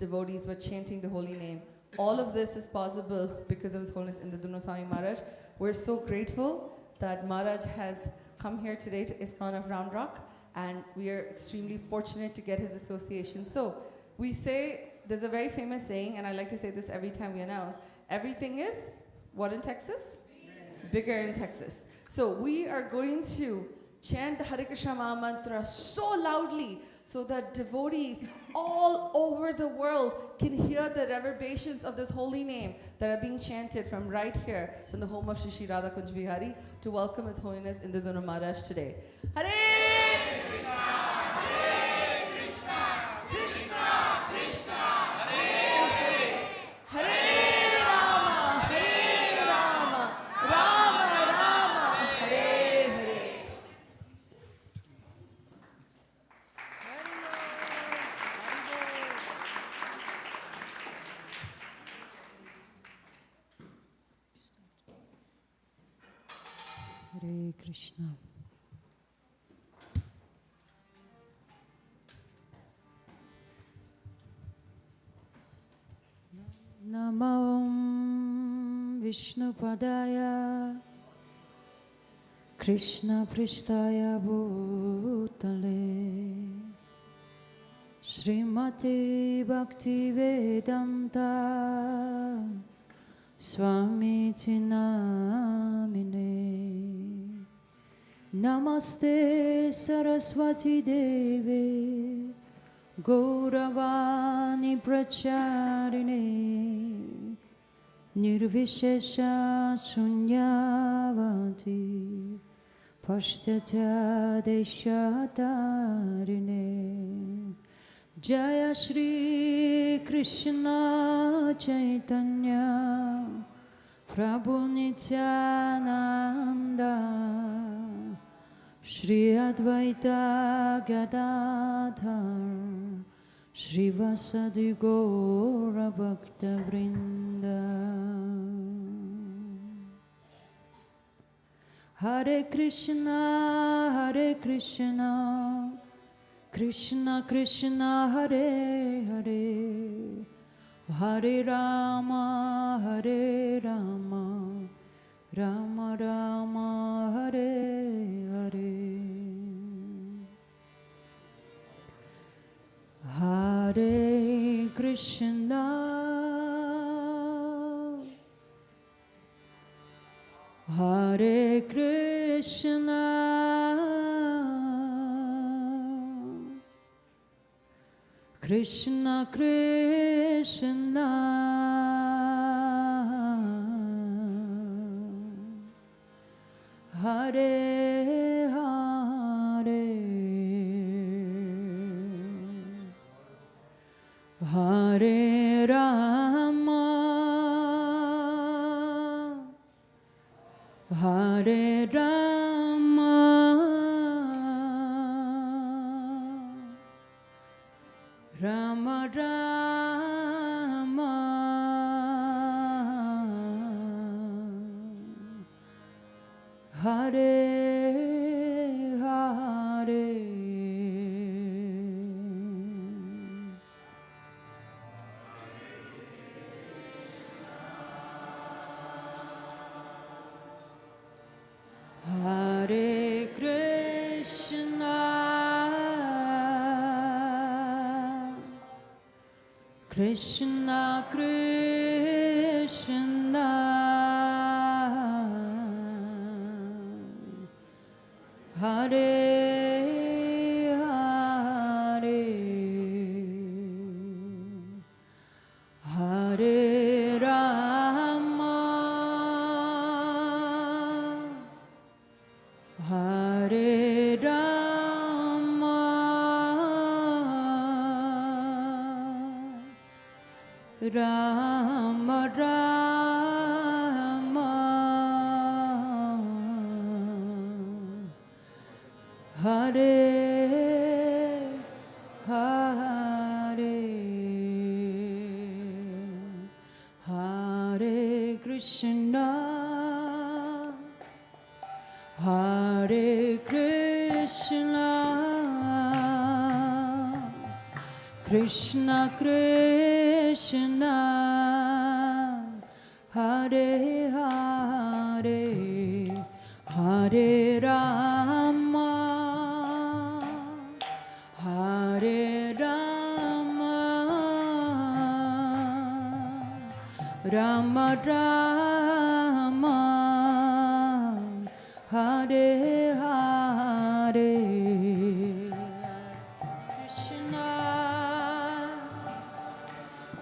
devotees were chanting the holy name. All of this is possible because of His Holiness Indradyumna Swami Maharaj. We're so grateful that Maharaj has come here today to ISKCON of Round Rock, and we are extremely fortunate to get his association. So we say, there's a very famous saying, and I like to say this every time we announce, everything is, what in Texas? Bigger in Texas. So we are going to chant the Hare Krishna Maha Mantra so loudly so that devotees all over the world can hear the reverberations of this holy name that are being chanted from right here, from the home of Shri Shri Radha Kunj Bihari, to welcome His Holiness Indradyumna Maharaj today. Hare Krishna, Hare Krishna, Krishna Krishna, Hare Hare, Hare Rama, Hare Rama, Rama Rama, Hare Hare. Hare Krishna. Namo Vishnupadaya Krishna Prishtaya Bhutale Srimati Bhakti Vedanta Swami Namine Namaste Saraswati Deve Gauravani Pracharine Nirvishesha Sunyavati Pashtata Deshatarine Jaya Shri Krishna Chaitanya Prabhu Nityananda Shri Advaita Gadadhar Shri Vasadi Gaura Bhakta Vrinda Hare Krishna Krishna Krishna Hare Hare Hare Rama Rama Rama Hare Hare Hare Krishna Hare Krishna Krishna Krishna Hare Hare Hare Rama Hare Rama Rama Rama Hare Hare Hare Krishna Krishna Krishna Hare Hare Hare Rama Hare Rama Rama Rama Hare Hare Hare Krishna Hare Krishna Krishna Krishna Hare Hare Hare Rama Hare Rama Rama Rama Hare Hare Krishna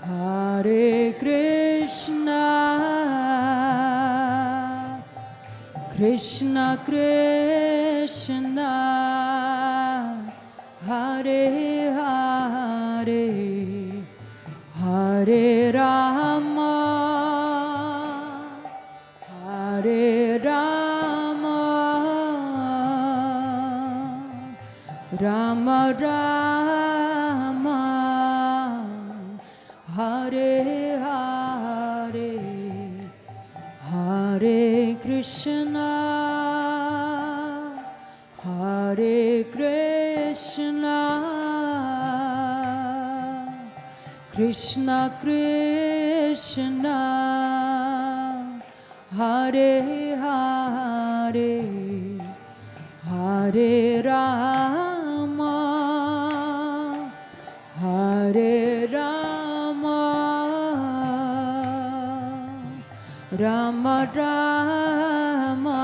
Hare Krishna Krishna Krishna Hare Hare Hare Rama Hare Rama Rama Rama Hare Hare Hare Krishna Hare Krishna Krishna Krishna Hare Hare Hare Rama Hare Rama Rama Rama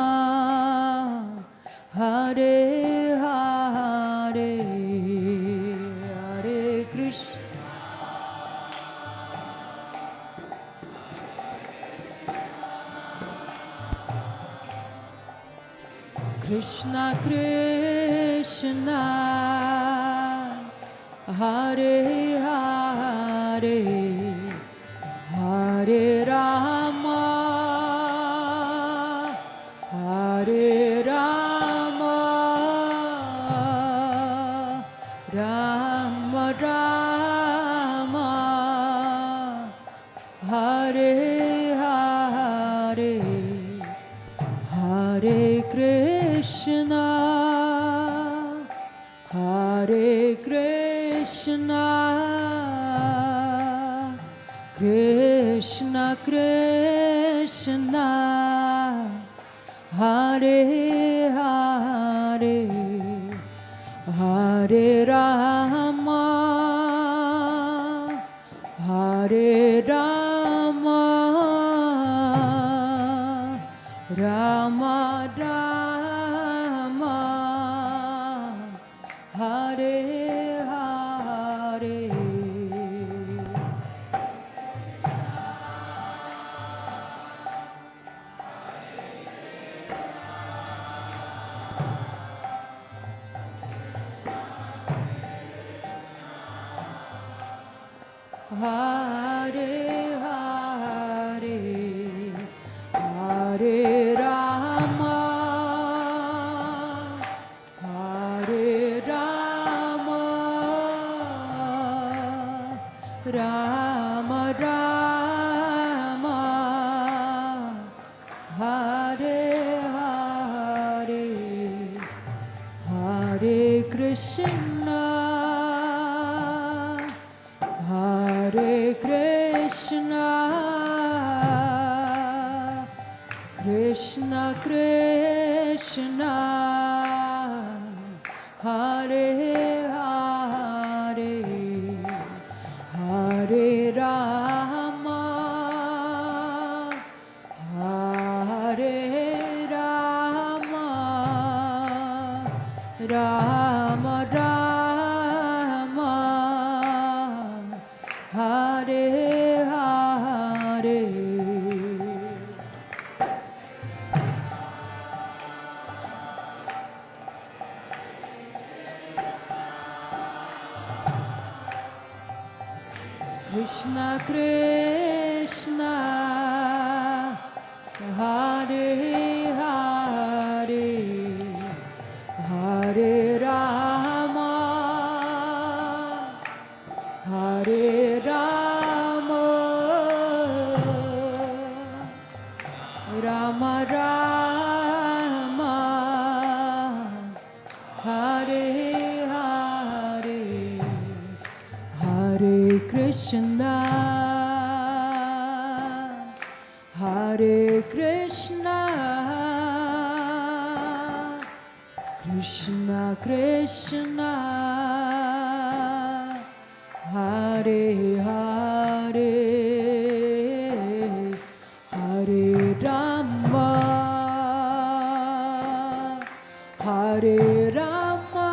Hare Hare Hare Krishna Krishna Krishna Hare Hare Hare Rama Hare Rama Rama Rama Hare Hare Hare Krishna Hare Krishna Krishna Krishna Hare Hare Hare Rama Hare Rama Rama Rama Hare Hare Hare Hare Hare Rama Hare Rama Rama Rama Hare Hare Hare Krishna Hare Krishna Krishna Krishna Hare Hare Hare Rama Hare Rama Rama Rama Hare Hare Krishna Krishna Hare Hare Hare Rama Hare Rama Rama Rama Hare Hare Krishna, Hare Krishna, Krishna Krishna, Hare Hare, Hare Rama, Hare Rama,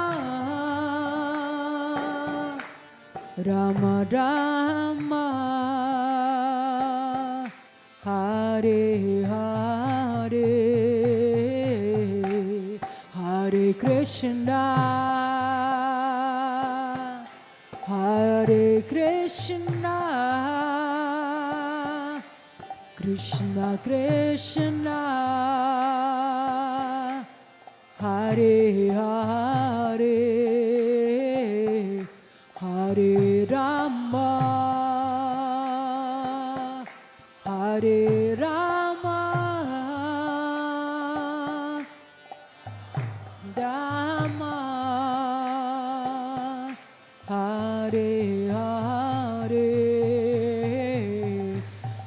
Rama Rama, Hare Hare, Hare Krishna, Hare Krishna, Krishna Krishna, Hare Hare, Hare Rama, Hare Rama, Rama, Hare Hare,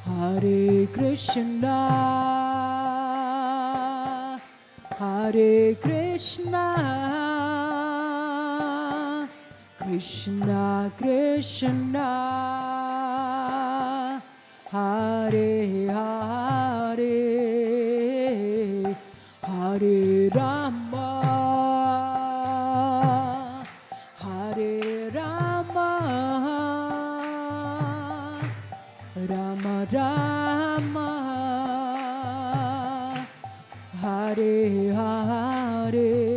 Hare Krishna, Hare Krishna, Krishna Krishna, Hare Hare, Hare Rama, Hare Rama, Rama Rama, Hare Hare.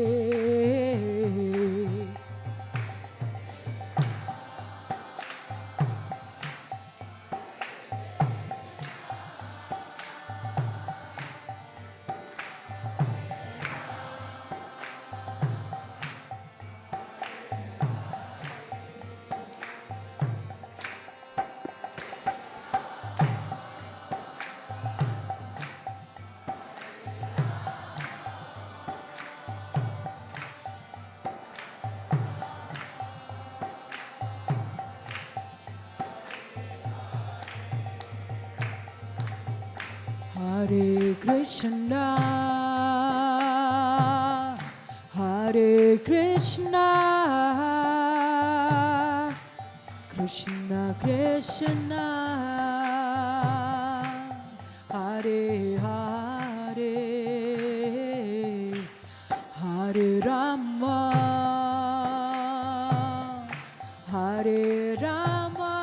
Hare Krishna, Hare Krishna, Krishna Krishna, Hare Hare, Hare Rama, Hare Rama,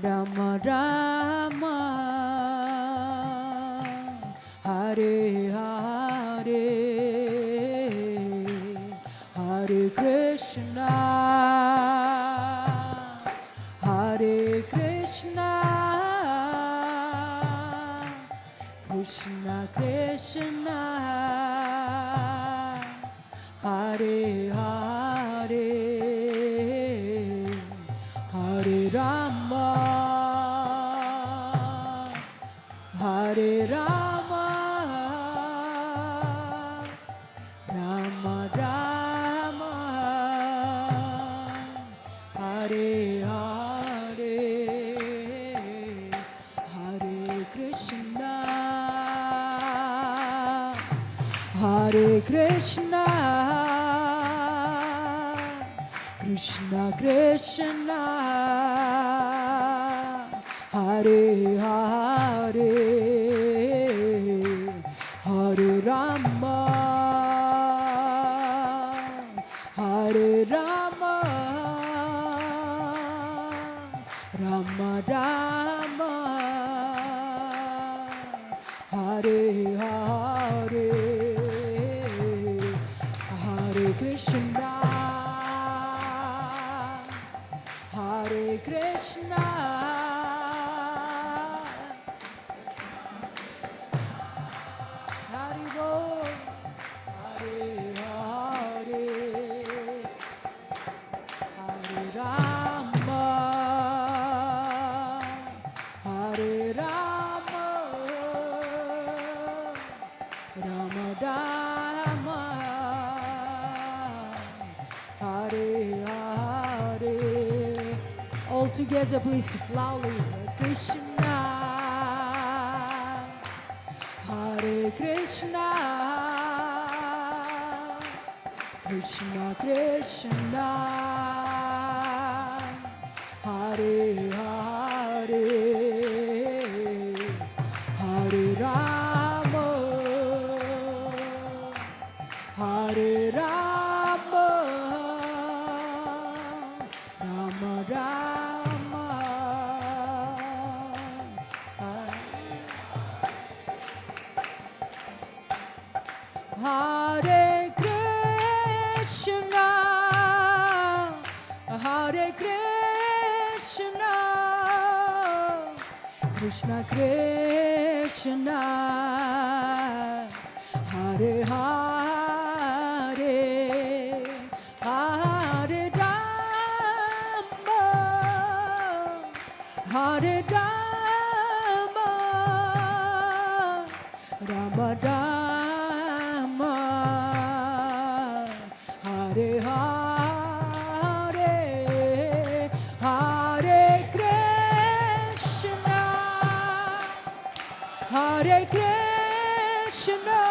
Rama Rama, Hare Hare, Hare Krishna, Hare Krishna, Krishna Krishna, Hare Hare, Hare Rama, Hare Rama, Rama Rama, Hare Hare, Hare Krishna, Hare Krishna, Krishna Krishna, Hare Hare, Hare Rama, Hare Rama, Rama Rama, Hare Hare, Hare Krishna, Hare Krishna, Hare Bol, Hare Hare, Hare Rama, Hare Rama, Rama Rama, Hare Hare. all together, please, loudly. Krishna, Hare Krishna, Krishna Krishna, Hare Hare, Hare Rama, Hare Rama, Rama Rama, Hare Krishna, Hare Krishna, Krishna Krishna, Hare Hare, Hare Rama, Hare Rama, Rama Rama, Hare Hare, Hare Krishna, Hare Krishna,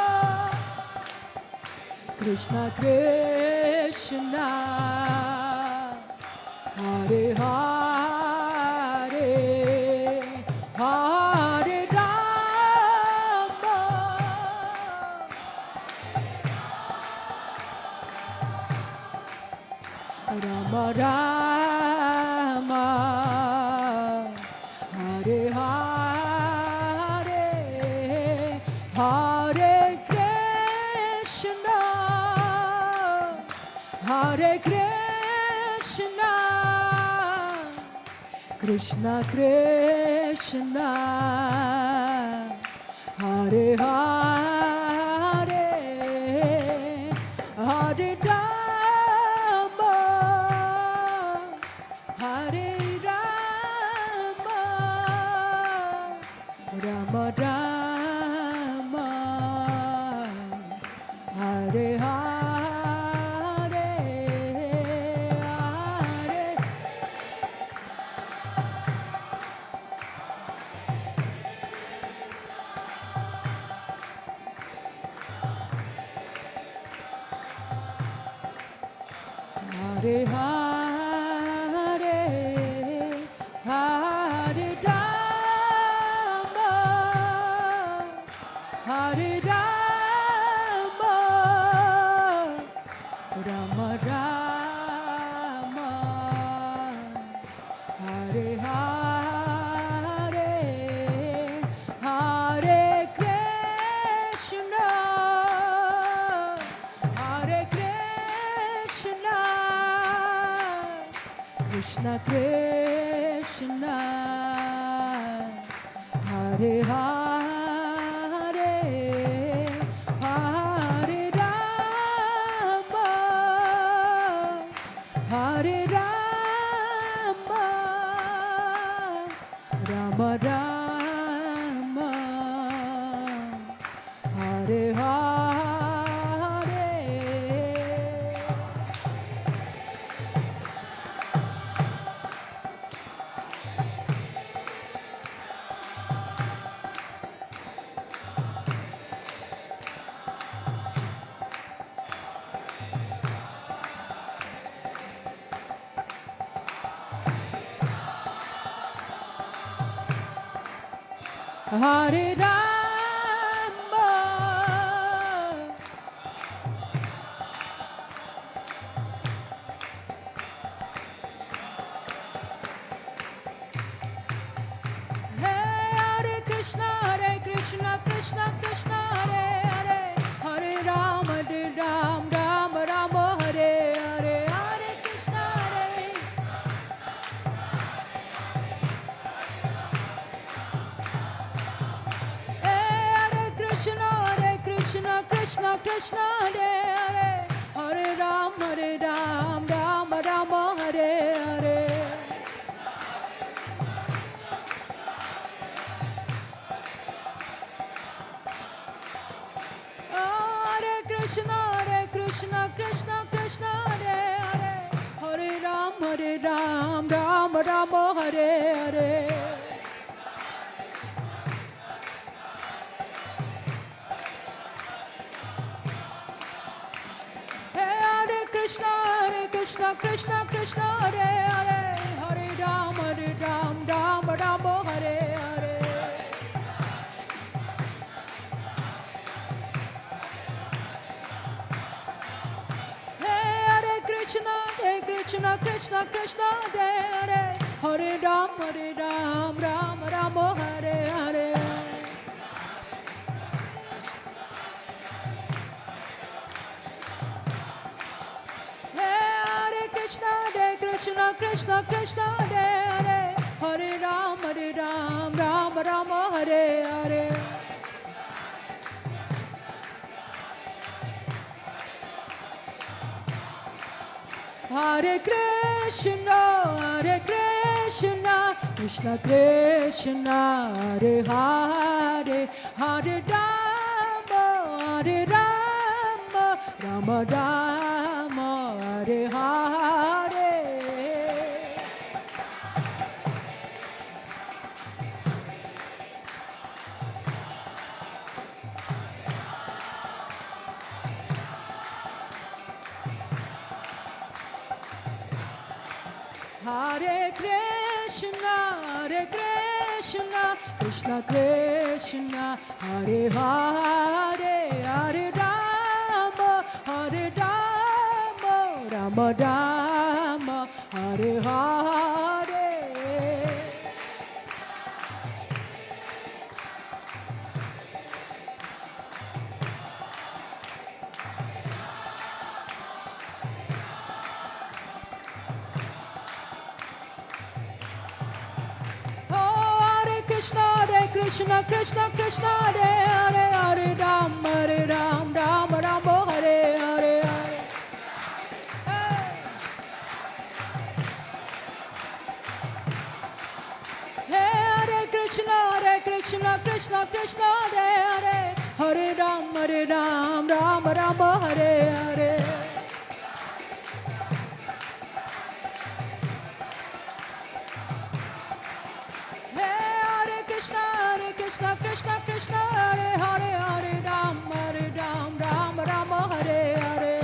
Krishna Krishna, Hare Hare, Hare Rama, Rama Rama, Hare Hare, Hare Krishna, Hare Krishna, Krishna Krishna, Hare Hare, Hare Rama, Hare Rama, Rama Rama, Hare Hare, Hare. Hare Hare, Hare Rama, Hare Rama, Rama Rama, Hare Hare, Hare Krishna, Hare Krishna, Krishna Krishna, Hare Hare, Hare Rama, Hare Rama, Rama Rama, Hare Hare. Hare Rama, Hare Krishna, Krishna Krishna, Hare Hare, Hare Rama, Rama Rama, Hare Hare, Hare Krishna, Hare Krishna, Krishna Krishna, Hare Hare, Hare Rama, Rama Rama, Hare Hare. Hare Krishna, Krishna Krishna, Hare Hare, Hare Ram, Ram Rama Rama Hare Hare. Hare Krishna Krishna Krishna Hare Hare, Hare Ram Ram Rama Hare Hare. Hare Krishna Krishna Krishna Hare Hare, Hare Ram Ram Rama Hare Hare. Krishna Krishna Hare Hare, Hare Ram Rama Hare Hare. Hare Krishna Krishna Krishna Hare Hare, Hare Rama Rama Rama Hare Hare. Hare Krishna Krishna Krishna Hare Hare, Hare Rama Rama Rama Hare Hare. Krishna Krishna Hare Hare, Hare Ram Rama Hare Hare Hare. Hare Krishna Krishna Krishna Hare Hare, Hare Ram Rama Hare Hare. Krishna Krishna Hare Hare, Hare Ram Rama Hare Hare.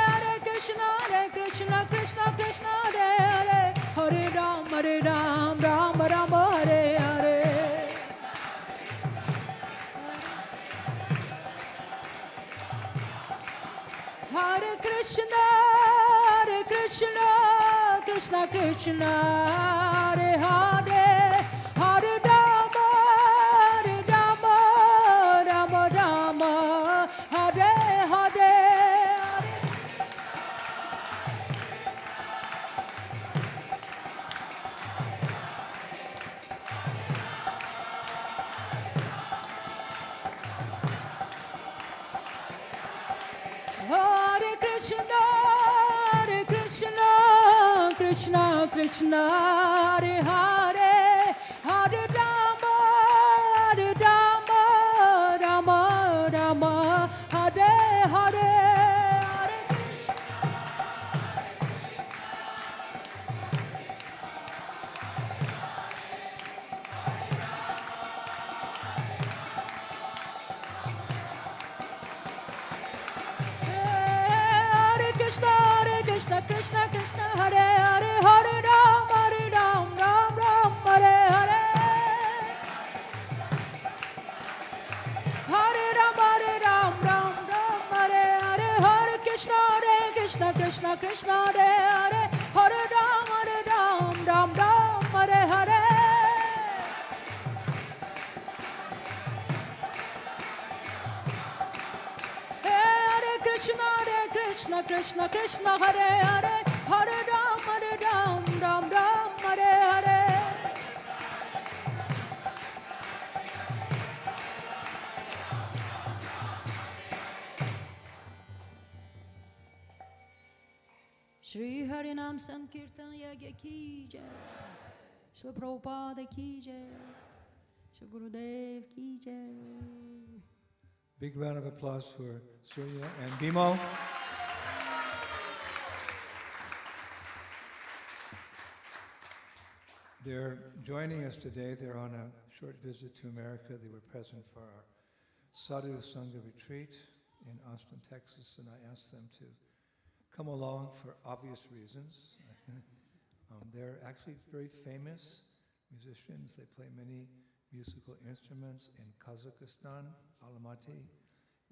Hare Krishna Krishna Krishna Hare Hare, Hare Ram Rama Hare Hare. Hare Krishna Krishna Krishna Hare Hare, Hare Rama Rama Rama Hare Hare. Hare Krishna Krishna Krishna Hare Hare, Hare Rama Rama Rama Hare Hare. Hare Krishna Krishna Hare Hare, Hare Ram Ram Hare Hare. Hare Ram Hare Hare, Hare Krishna Krishna Hare Hare, Hare Ram Hare Hare. Hare Krishna Krishna Hare Hare, Hare Ram Hare Hare. Shri Hari Nam Sankirtan Yagya ki jai, Shri Prabhupada ki jai, Shri Gurudev ki jai. Big round of applause for Surya and Bimo. They're joining us today. They're on a short visit to America. They were present for our Sadhu Sangha retreat in Austin, Texas, and I asked them to come along for obvious reasons. They're actually very famous musicians. They play many musical instruments in Kazakhstan, Almaty.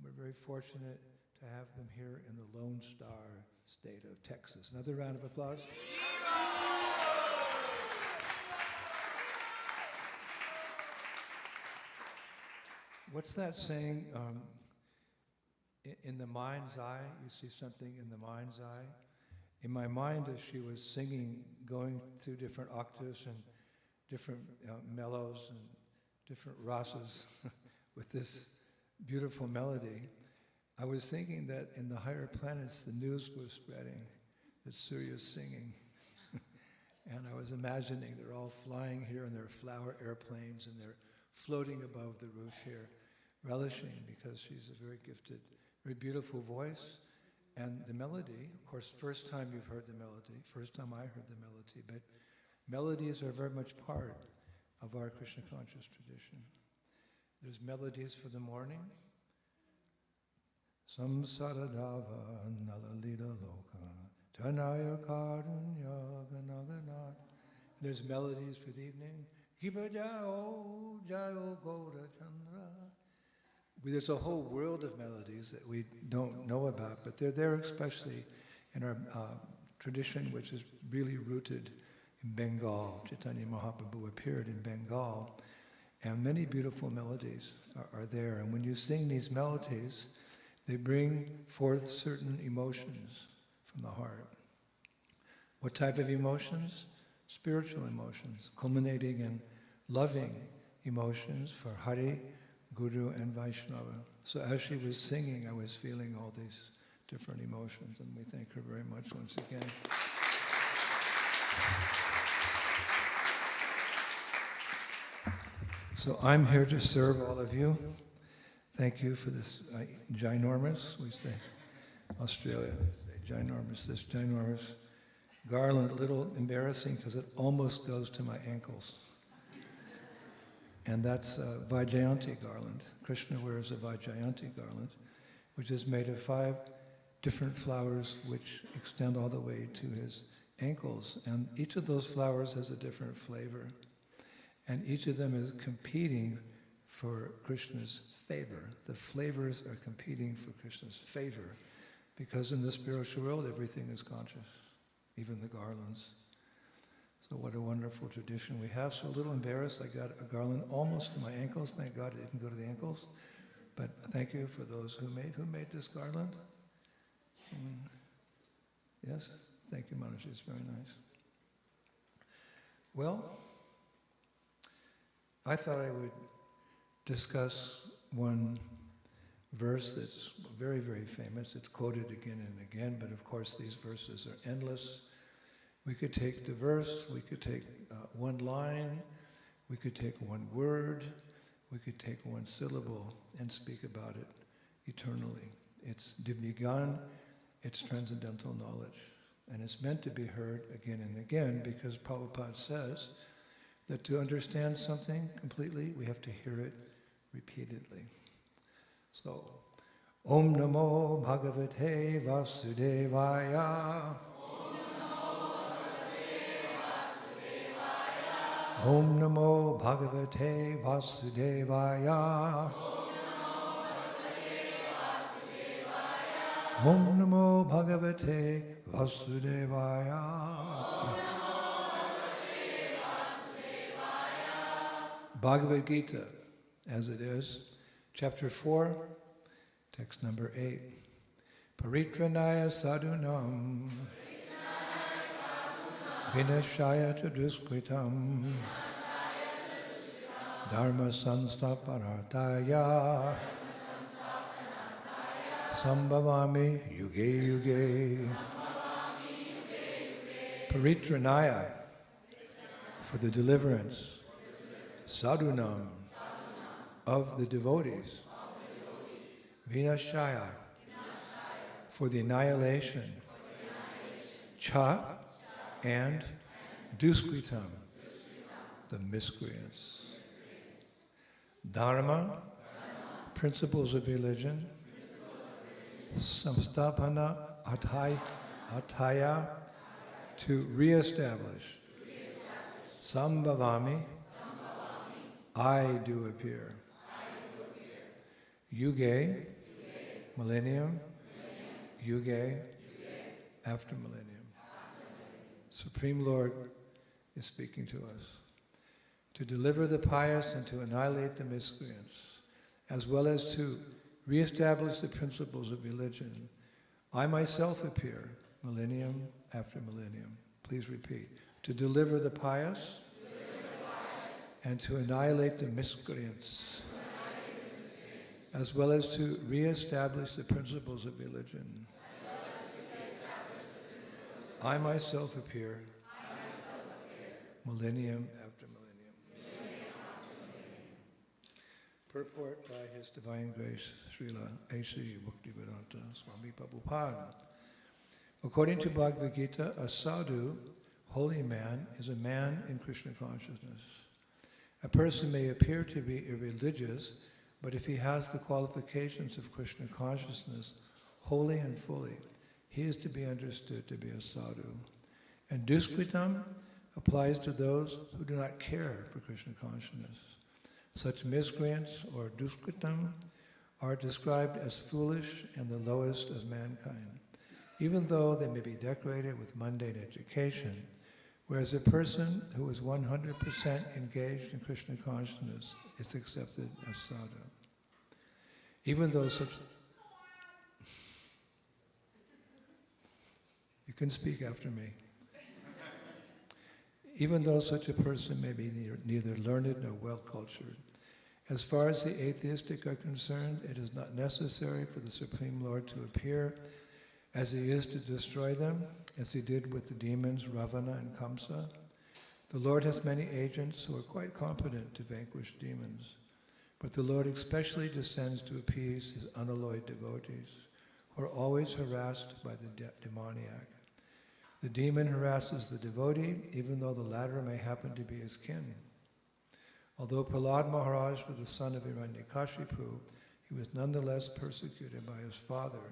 We're very fortunate to have them here in the Lone Star state of Texas. Another round of applause. What's that saying? In the mind's eye, you see something in the mind's eye. In my mind, as she was singing, going through different octaves and different mellows and different rasas with this beautiful melody, I was thinking that in the higher planets, the news was spreading that Surya's singing. And I was imagining they're all flying here in their flower airplanes and they're floating above the roof here, relishing because she's a very gifted, very beautiful voice. And the melody, of course, first time you've heard the melody, first time I heard the melody, but melodies are very much part of our Krishna conscious tradition. There's melodies for the morning. Samsaradava nalalita loka tanaya karunya ganaganat. There's melodies for the evening. Kipa jayo jayo gaura chandra. There's a whole world of melodies that we don't know about, but they're there especially in our tradition, which is really rooted in Bengal. Chaitanya Mahaprabhu appeared in Bengal, and many beautiful melodies are there. And when you sing these melodies, they bring forth certain emotions from the heart. What type of emotions? Spiritual emotions, culminating in loving emotions for Hari, Guru and Vaishnava. So as she was singing, I was feeling all these different emotions, and we thank her very much once again. So I'm here to serve all of you. Thank you for this ginormous, we say, Australia, say ginormous, this ginormous garland, a little embarrassing because it almost goes to my ankles. And that's a Vaijayanti garland. Krishna wears a Vaijayanti garland, which is made of 5 different flowers which extend all the way to his ankles. And each of those flowers has a different flavor. And each of them is competing for Krishna's favor. The flavors are competing for Krishna's favor, because in the spiritual world everything is conscious, even the garlands. So what a wonderful tradition we have. So a little embarrassed, I got a garland almost to my ankles. Thank God it didn't go to the ankles. But thank you for those who made this garland. Yes? Thank you, Manaji, it's very nice. Well, I thought I would discuss one verse that's very, very famous. It's quoted again and again, but of course these verses are endless. We could take the verse, we could take one line, we could take one word, we could take one syllable and speak about it eternally. It's Divyagan, it's transcendental knowledge. And it's meant to be heard again and again, because Prabhupada says that to understand something completely, we have to hear it repeatedly. So, Om Namo Bhagavate Vasudevaya. Om Namo Bhagavate Vasudevaya. Om Namo Bhagavate Vasudevaya. Bhagavad Gita, as it is, chapter 4, text number 8. Paritranaya sadhunam vinashaya chaduskritam dharma sanstaparataya sambhavami yuge yuge. Paritranaya, for the deliverance, sadhunam, of the devotees, vinashaya, for the annihilation, cha, and duskritam, the miscreants. Dharma, principles of religion. Samstapana ataya, to reestablish. Sambhavami, I do appear. Yuge, millennium. Yuge, after millennium. Supreme Lord is speaking to us. To deliver the pious and to annihilate the miscreants, as well as to reestablish the principles of religion. I myself appear, millennium after millennium. Please repeat. To deliver the pious, and to annihilate the miscreants, as well as to reestablish the principles of religion. I myself appear, millennium after millennium. Purport by His Divine Grace, Srila A.C. Bhaktivedanta Swami Prabhupada. According to Bhagavad Gita, a sadhu, holy man, is a man in Krishna consciousness. A person may appear to be irreligious, but if he has the qualifications of Krishna consciousness wholly and fully, he is to be understood to be a sadhu. And duskritam applies to those who do not care for Krishna consciousness. Such miscreants, or duskritam, are described as foolish and the lowest of mankind, even though they may be decorated with mundane education, whereas a person who is 100% engaged in Krishna consciousness is accepted as sadhu. Even though such... You can speak after me. Even though such a person may be neither learned nor well-cultured. As far as the atheistic are concerned, it is not necessary for the Supreme Lord to appear as He is to destroy them, as He did with the demons Ravana and Kamsa. The Lord has many agents who are quite competent to vanquish demons, but the Lord especially descends to appease His unalloyed devotees, who are always harassed by the demoniac. The demon harasses the devotee, even though the latter may happen to be his kin. Although Prahlad Maharaj was the son of Hiranyakashipu, he was nonetheless persecuted by his father.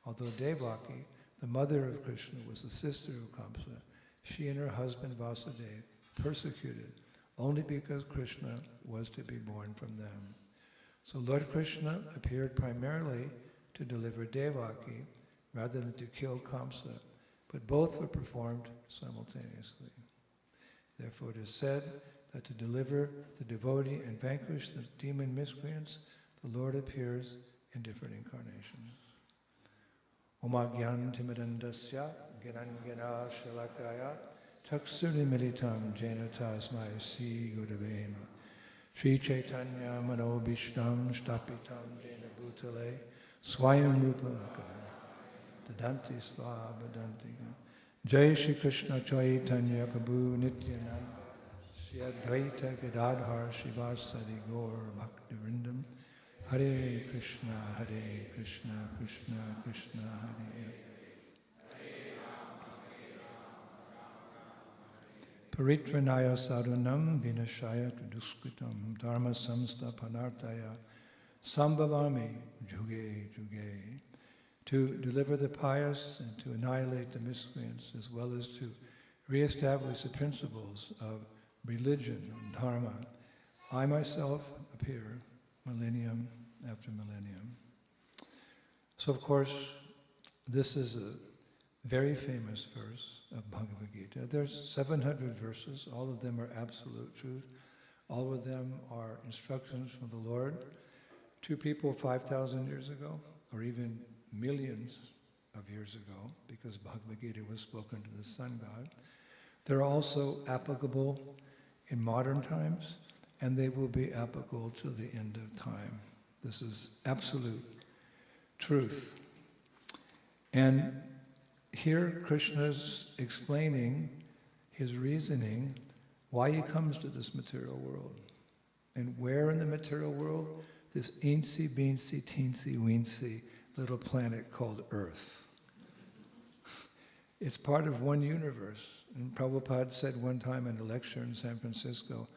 Although Devaki, the mother of Krishna, was the sister of Kamsa, she and her husband Vasudeva persecuted only because Krishna was to be born from them. So Lord Krishna appeared primarily to deliver Devaki rather than to kill Kamsa, but both were performed simultaneously. Therefore it is said that to deliver the devotee and vanquish the demon miscreants, the Lord appears in different incarnations. Omagyan timidandasya gyanangena shalakaya taksuri militam jena tasmai si gudavena Sri Chaitanya manobishtam stapitam jena bhutale swayam rupa dadanti svabhadanti. Jai Shri Krishna Chaitanya Prabhu Nityananda Sri Advaita Gadadhar Shivasadi Gaur Bhaktivinoda Hare Krishna Krishna Krishna Hare Paritranaya sadhunam vinashaya duskritam dharma samstapanartaya sambhavami juge juge. To deliver the pious and to annihilate the miscreants, as well as to re-establish the principles of religion and dharma, I myself appear millennium after millennium. So of course, this is a very famous verse of Bhagavad Gita. There's 700 verses, all of them are absolute truth. All of them are instructions from the Lord to people 5,000 years ago, or even millions of years ago, because Bhagavad Gita was spoken to the sun god. They're also applicable in modern times, and they will be applicable to the end of time. This is absolute truth. And here Krishna's explaining his reasoning why he comes to this material world. And where in the material world this eensy, beensy, teensy, weensy little planet called Earth. It's part of one universe. And Prabhupada said one time in a lecture in San Francisco,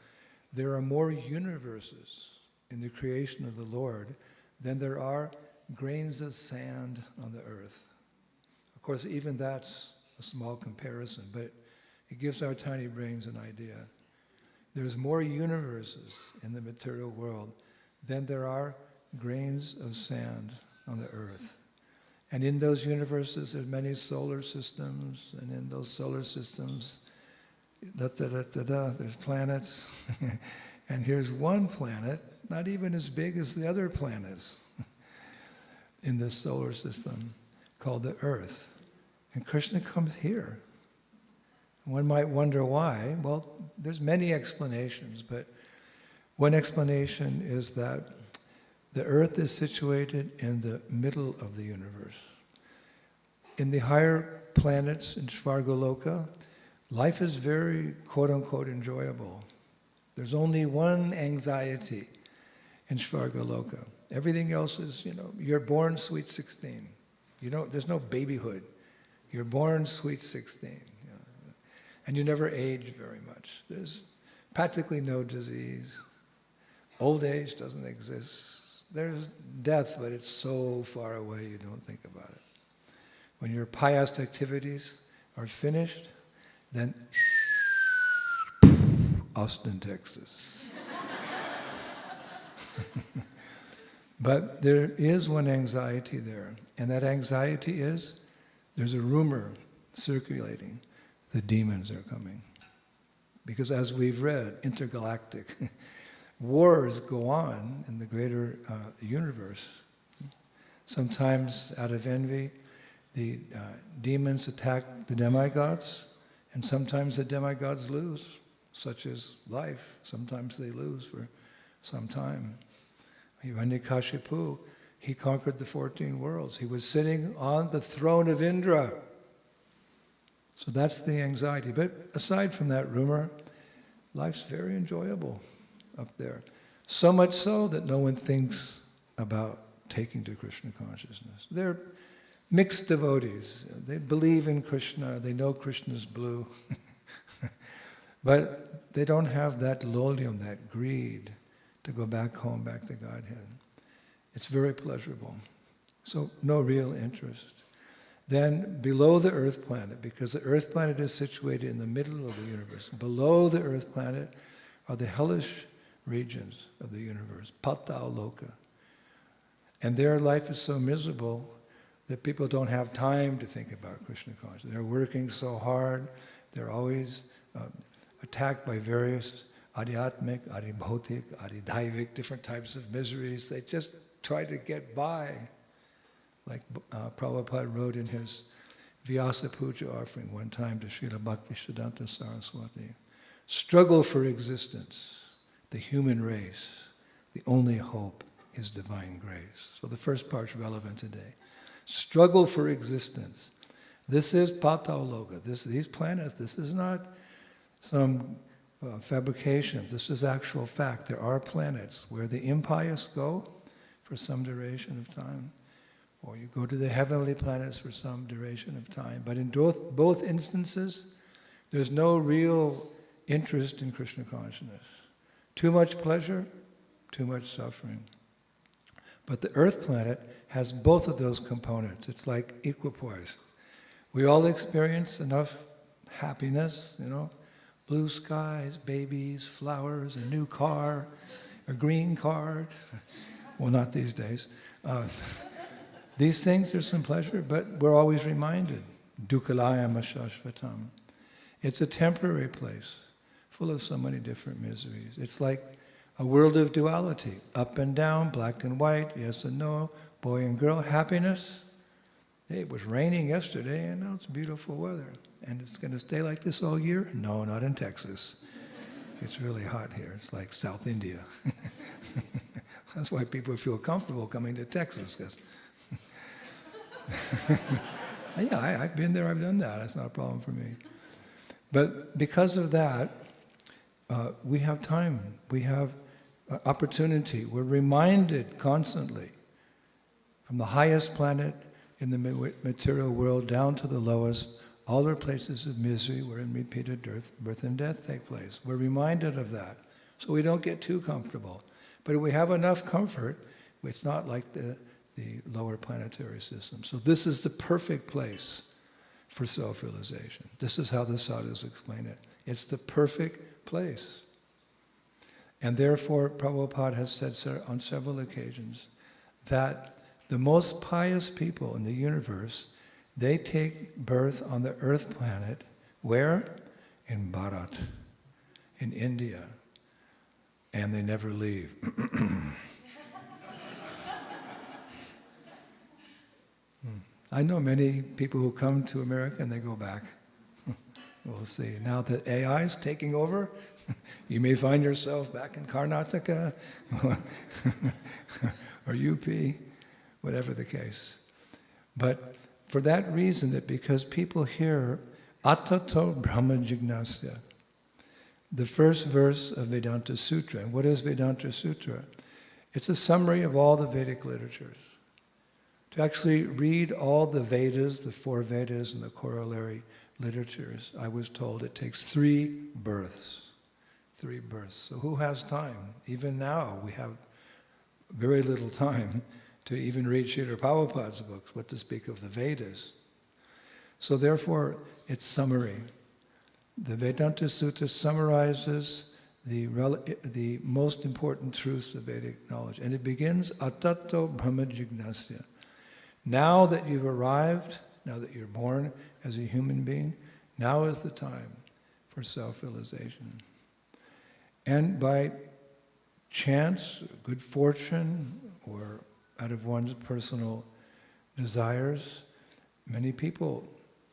there are more universes in the creation of the Lord than there are grains of sand on the earth. Of course, even that's a small comparison, but it gives our tiny brains an idea. There's more universes in the material world than there are grains of sand on the earth. And in those universes, there's many solar systems, and in those solar systems, there's planets. And here's one planet, not even as big as the other planets in this solar system, called the Earth. And Krishna comes here. One might wonder why. Well, there's many explanations, but one explanation is that the Earth is situated in the middle of the universe. In the higher planets in Svargaloka, life is very, quote-unquote, enjoyable. There's only one anxiety in Svargaloka. Everything else is, you're born sweet 16. There's no babyhood. You're born sweet 16. And you never age very much. There's practically no disease. Old age doesn't exist. There's death, but it's so far away you don't think about it. When your pious activities are finished, then Austin, Texas. But there is one anxiety there, and that anxiety is, there's a rumor circulating, the demons are coming. Because as we've read, intergalactic wars go on in the greater universe. Sometimes out of envy, the demons attack the demigods, and sometimes the demigods lose, such as life. Sometimes they lose for some time. Hiranyakashipu, he conquered the 14 worlds. He was sitting on the throne of Indra. So that's the anxiety. But aside from that rumor, life's very enjoyable up there. So much so that no one thinks about taking to Krishna consciousness. They're mixed devotees. They believe in Krishna, they know Krishna's blue. But they don't have that lolium, that greed, to go back home, back to Godhead. It's very pleasurable. So no real interest. Then below the Earth planet, because the Earth planet is situated in the middle of the universe, below the Earth planet are the hellish regions of the universe, Patal Loka. And their life is so miserable that people don't have time to think about Krishna consciousness. They're working so hard, they're always attacked by various adhyatmic, adhibhotik, adhidaivik, different types of miseries. They just try to get by. Like Prabhupada wrote in his Vyasa Puja offering one time to Srila Bhaktisiddhanta Saraswati, struggle for existence, the human race, the only hope is divine grace. So the first part's relevant today. Struggle for existence. This is Patal Loka. These planets, this is not some fabrication. This is actual fact. There are planets where the impious go for some duration of time, or you go to the heavenly planets for some duration of time. But in both instances, there's no real interest in Krishna consciousness. Too much pleasure, too much suffering. But the Earth planet has both of those components. It's like equipoise. We all experience enough happiness, blue skies, babies, flowers, a new car, a green card. Well, not these days. These things, there's some pleasure, but we're always reminded, dukkhalayam ashashvatam. It's a temporary place, full of so many different miseries. It's like a world of duality, up and down, black and white, yes and no, boy and girl. Happiness, hey, it was raining yesterday and now it's beautiful weather. And it's going to stay like this all year? No, not in Texas. It's really hot here. It's like South India. That's why people feel comfortable coming to Texas, because yeah, I've been there, I've done that. That's not a problem for me. But because of that, we have time. We have opportunity. We're reminded constantly, from the highest planet in the material world down to the lowest, all are places of misery wherein repeated birth and death take place. We're reminded of that, so we don't get too comfortable. But if we have enough comfort, it's not like the lower planetary system. So this is the perfect place for self-realization. This is how the sadhus explain it. It's the perfect place. And therefore, Prabhupada has said on several occasions that the most pious people in the universe, they take birth on the earth planet. Where? In Bharat, in India. And they never leave. I know many people who come to America and they go back. We'll see. Now that AI is taking over, you may find yourself back in Karnataka or UP, whatever the case. But for that reason, that because people hear Atato Brahma Jignasya, the first verse of Vedanta Sutra. And what is Vedanta Sutra? It's a summary of all the Vedic literatures. To actually read all the Vedas, the 4 Vedas and the corollary literatures, I was told it takes 3 births. 3 births. So who has time? Even now we have very little time to even read Srila Prabhupada's books, what to speak of the Vedas. So therefore, it's summary. The Vedanta Sutta summarizes the most important truths of Vedic knowledge. And it begins, Atato Brahma Jignasya. Now that you've arrived, now that you're born as a human being, now is the time for self-realization. And by chance, good fortune, or out of one's personal desires, many people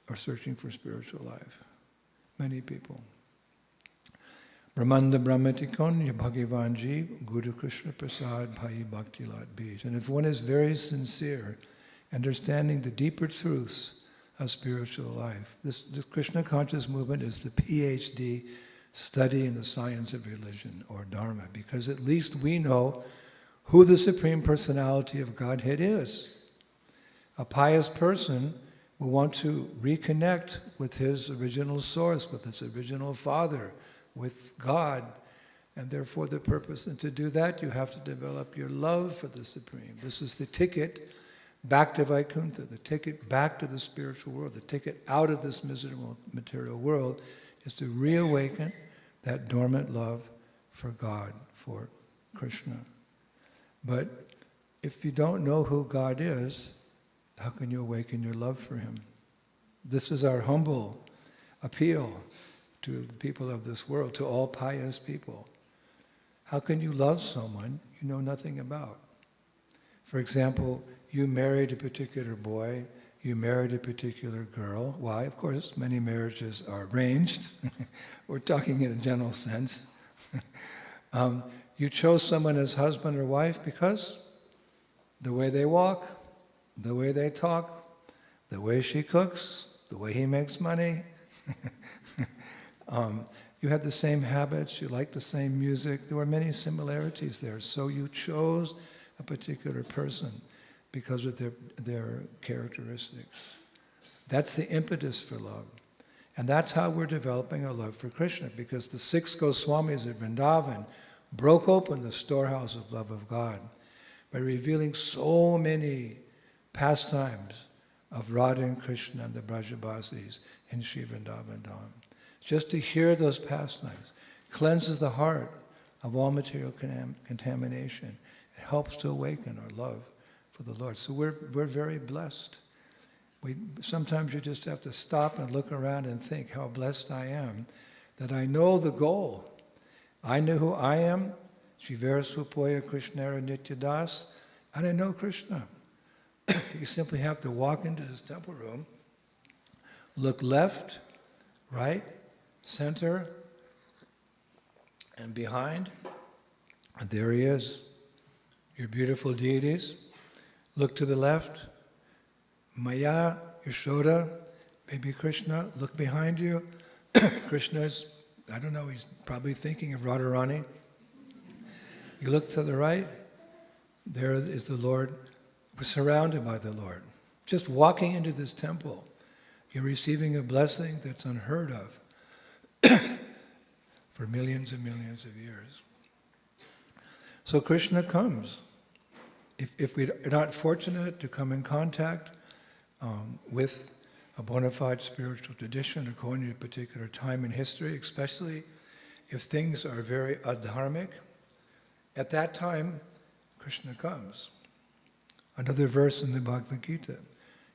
are searching for spiritual life. Many people. Brahmanda Brahmatikon Bhagavanji Guru Krishna Prasad Bhai Bhakti Lat Bij. And if one is very sincere, understanding the deeper truths of spiritual life, the Krishna conscious movement is the PhD study in the science of religion, or Dharma, because at least we know who the Supreme Personality of Godhead is. A pious person will want to reconnect with his original source, with his original Father, with God, and therefore the purpose. And to do that, you have to develop your love for the Supreme. This is the ticket back to Vaikuntha, the ticket back to the spiritual world, the ticket out of this miserable material world is to reawaken that dormant love for God, for Krishna. But if you don't know who God is, how can you awaken your love for Him? This is our humble appeal to the people of this world, to all pious people. How can you love someone you know nothing about? For example, you married a particular boy, you married a particular girl. Why? Of course, many marriages are arranged. We're talking in a general sense. You chose someone as husband or wife because the way they walk, the way they talk, the way she cooks, the way he makes money. You had the same habits, you liked the same music. There were many similarities there. So you chose a particular person because of their characteristics. That's the impetus for love. And that's how we're developing our love for Krishna, because the 6 Goswamis at Vrindavan broke open the storehouse of love of God by revealing so many pastimes of Radha and Krishna and the Brajabasis in Sri Vrindavan Dham. Just to hear those pastimes cleanses the heart of all material contamination. It helps to awaken our love for the Lord. So we're very blessed. Sometimes you just have to stop and look around and think how blessed I am that I know the goal. I know who I am, Shivera Supoya Krishnara Nityadas, and I know Krishna. You simply have to walk into his temple room, look left, right, center, and behind, and there he is, your beautiful deities. Look to the left, Maya, Yashoda, baby Krishna. Look behind you, Krishna's, I don't know, he's probably thinking of Radharani. You look to the right, there is the Lord. We're surrounded by the Lord. Just walking into this temple, you're receiving a blessing that's unheard of for millions and millions of years. So Krishna comes. If we're not fortunate to come in contact with a bona fide spiritual tradition according to a particular time in history, especially if things are very adharmic, at that time, Krishna comes. Another verse in the Bhagavad Gita,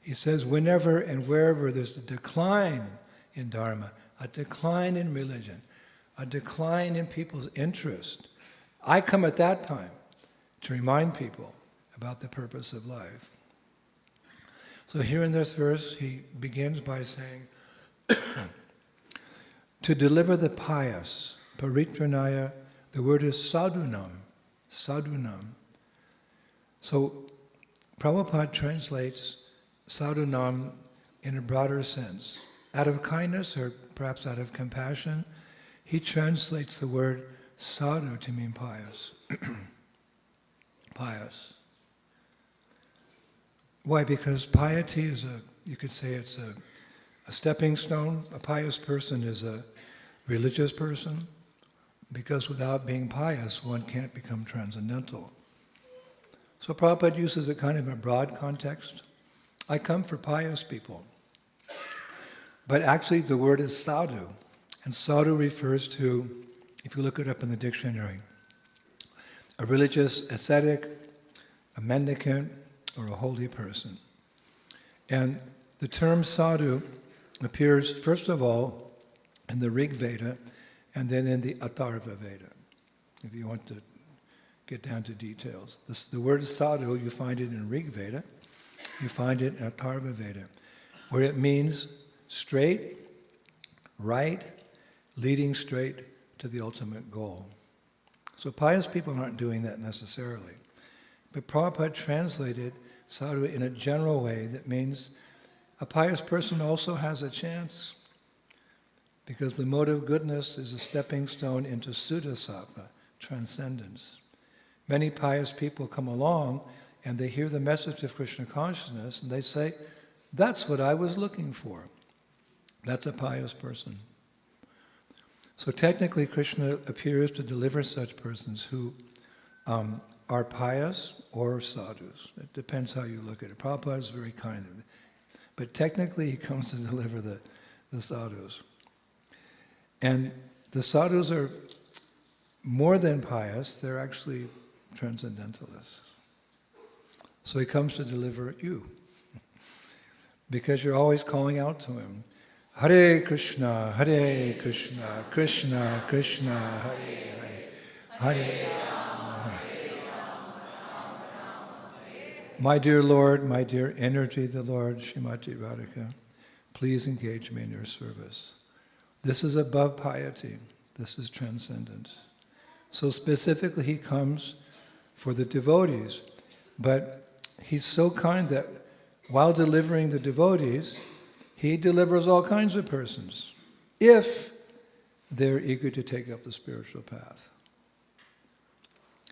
he says, whenever and wherever there's a decline in dharma, a decline in religion, a decline in people's interest, I come at that time to remind people about the purpose of life. So here in this verse, he begins by saying, to deliver the pious, paritranaya, the word is sadhunam, sadhunam. So Prabhupada translates sadhunam in a broader sense. Out of kindness, or perhaps out of compassion, he translates the word sadhu to mean pious. Pious. Why? Because piety is you could say it's a stepping stone. A pious person is a religious person, because without being pious, one can't become transcendental. So Prabhupada uses a kind of a broad context. I come for pious people. But actually the word is sadhu. And sadhu refers to, if you look it up in the dictionary, a religious ascetic, a mendicant, or a holy person. And the term sadhu appears, first of all, in the Rig Veda, and then in the Atharva Veda, if you want to get down to details. The word sadhu, you find it in Rig Veda, you find it in Atharva Veda, where it means straight, right, leading straight to the ultimate goal. So pious people aren't doing that necessarily. But Prabhupada translated sadhu in a general way that means a pious person also has a chance, because the mode of goodness is a stepping stone into Suddhasattva, transcendence. Many pious people come along and they hear the message of Krishna consciousness and they say, that's what I was looking for. That's a pious person. So technically Krishna appears to deliver such persons who are pious or sadhus. It depends how you look at it. Prabhupada is very kind of it. But technically he comes to deliver the sadhus. And the sadhus are more than pious, they're actually transcendentalists. So he comes to deliver you. Because you're always calling out to him, Hare Krishna, Krishna Krishna, Hare Hare, Hare Rama. My dear Lord, my dear energy, the Lord, Srimati Radhika, please engage me in your service. This is above piety. This is transcendence. So specifically he comes for the devotees, but he's so kind that while delivering the devotees, he delivers all kinds of persons, if they're eager to take up the spiritual path.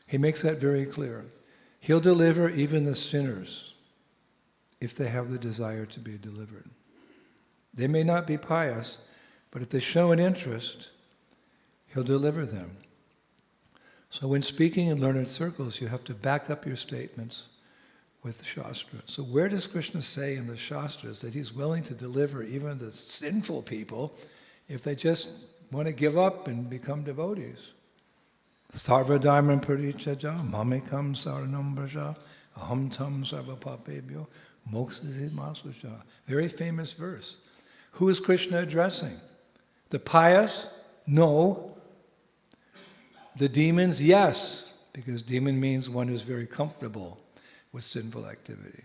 He makes that very clear. He'll deliver even the sinners, if they have the desire to be delivered. They may not be pious, but if they show an interest, he'll deliver them. So when speaking in learned circles, you have to back up your statements with Shastra. So where does Krishna say in the Shastras that he's willing to deliver even the sinful people if they just want to give up and become devotees? Sarva dharma parichaja, mamekam saranam braja, aham tam sarva papebhyo, moksha masusha. Very famous verse. Who is Krishna addressing? The pious? No. The demons? Yes. Because demon means one who's very comfortable with sinful activity.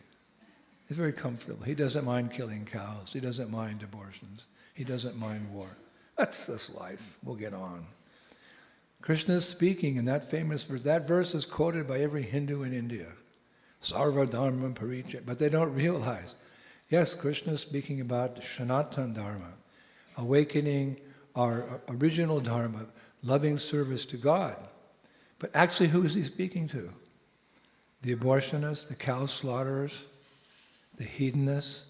He's very comfortable. He doesn't mind killing cows. He doesn't mind abortions. He doesn't mind war. That's this life. We'll get on. Krishna is speaking in that famous verse. That verse is quoted by every Hindu in India. Sarva dharma paricha. But they don't realize. Yes, Krishna is speaking about Sanatana Dharma, awakening our original Dharma, loving service to God. But actually, who is he speaking to? The abortionists, the cow slaughterers, the hedonists,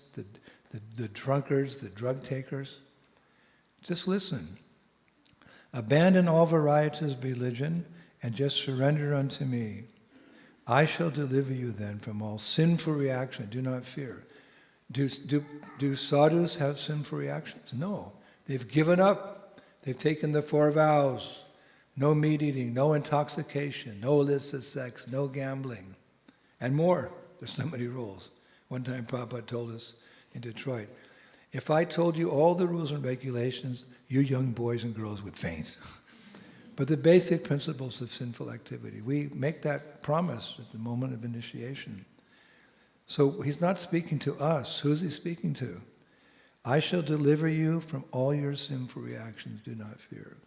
the drunkards, the drug takers? Just listen. Abandon all varieties of religion and just surrender unto me. I shall deliver you then from all sinful reaction. Do not fear. Do sadhus have sinful reactions? No. They've given up. They've taken the 4 vows. No meat eating, no intoxication, no illicit sex, no gambling, and more. There's so many rules. One time Prabhupada told us in Detroit, if I told you all the rules and regulations, you young boys and girls would faint. But the basic principles of sinful activity, we make that promise at the moment of initiation. So he's not speaking to us. Who's he speaking to? I shall deliver you from all your sinful reactions. Do not fear.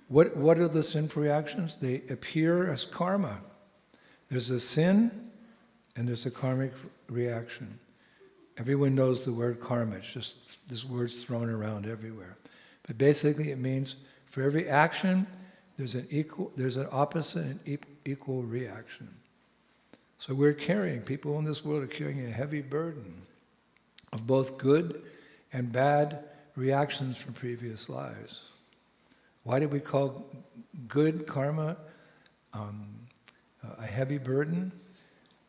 What are the sinful reactions? They appear as karma. There's a sin and there's a karmic reaction. Everyone knows the word karma. It's just this word's thrown around everywhere. But basically it means for every action, there's an opposite and equal reaction. So people in this world are carrying a heavy burden of both good and bad reactions from previous lives. Why do we call good karma a heavy burden?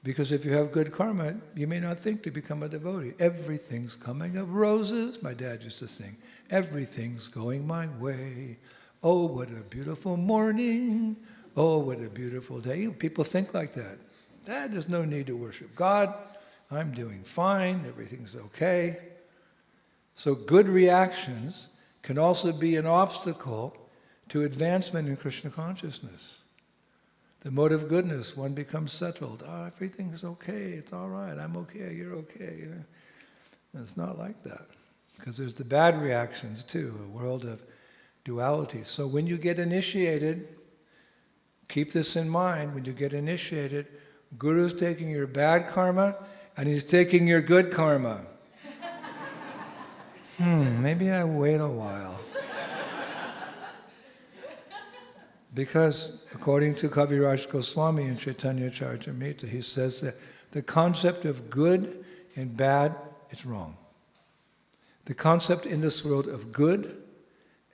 Because if you have good karma, you may not think to become a devotee. Everything's coming of roses, my dad used to sing. Everything's going my way. Oh, what a beautiful morning. Oh, what a beautiful day. People think like that. There's no need to worship God. I'm doing fine. Everything's okay. So good reactions can also be an obstacle to advancement in Krishna consciousness. The mode of goodness, one becomes settled. Everything's okay, it's all right, I'm okay, you're okay. It's not like that. Because there's the bad reactions too, a world of duality. So when you get initiated, keep this in mind, when you get initiated, Guru's taking your bad karma and he's taking your good karma. Maybe I wait a while. Because according to Kaviraj Goswami in Chaitanya Charitamrita, he says that the concept of good and bad is wrong. The concept in this world of good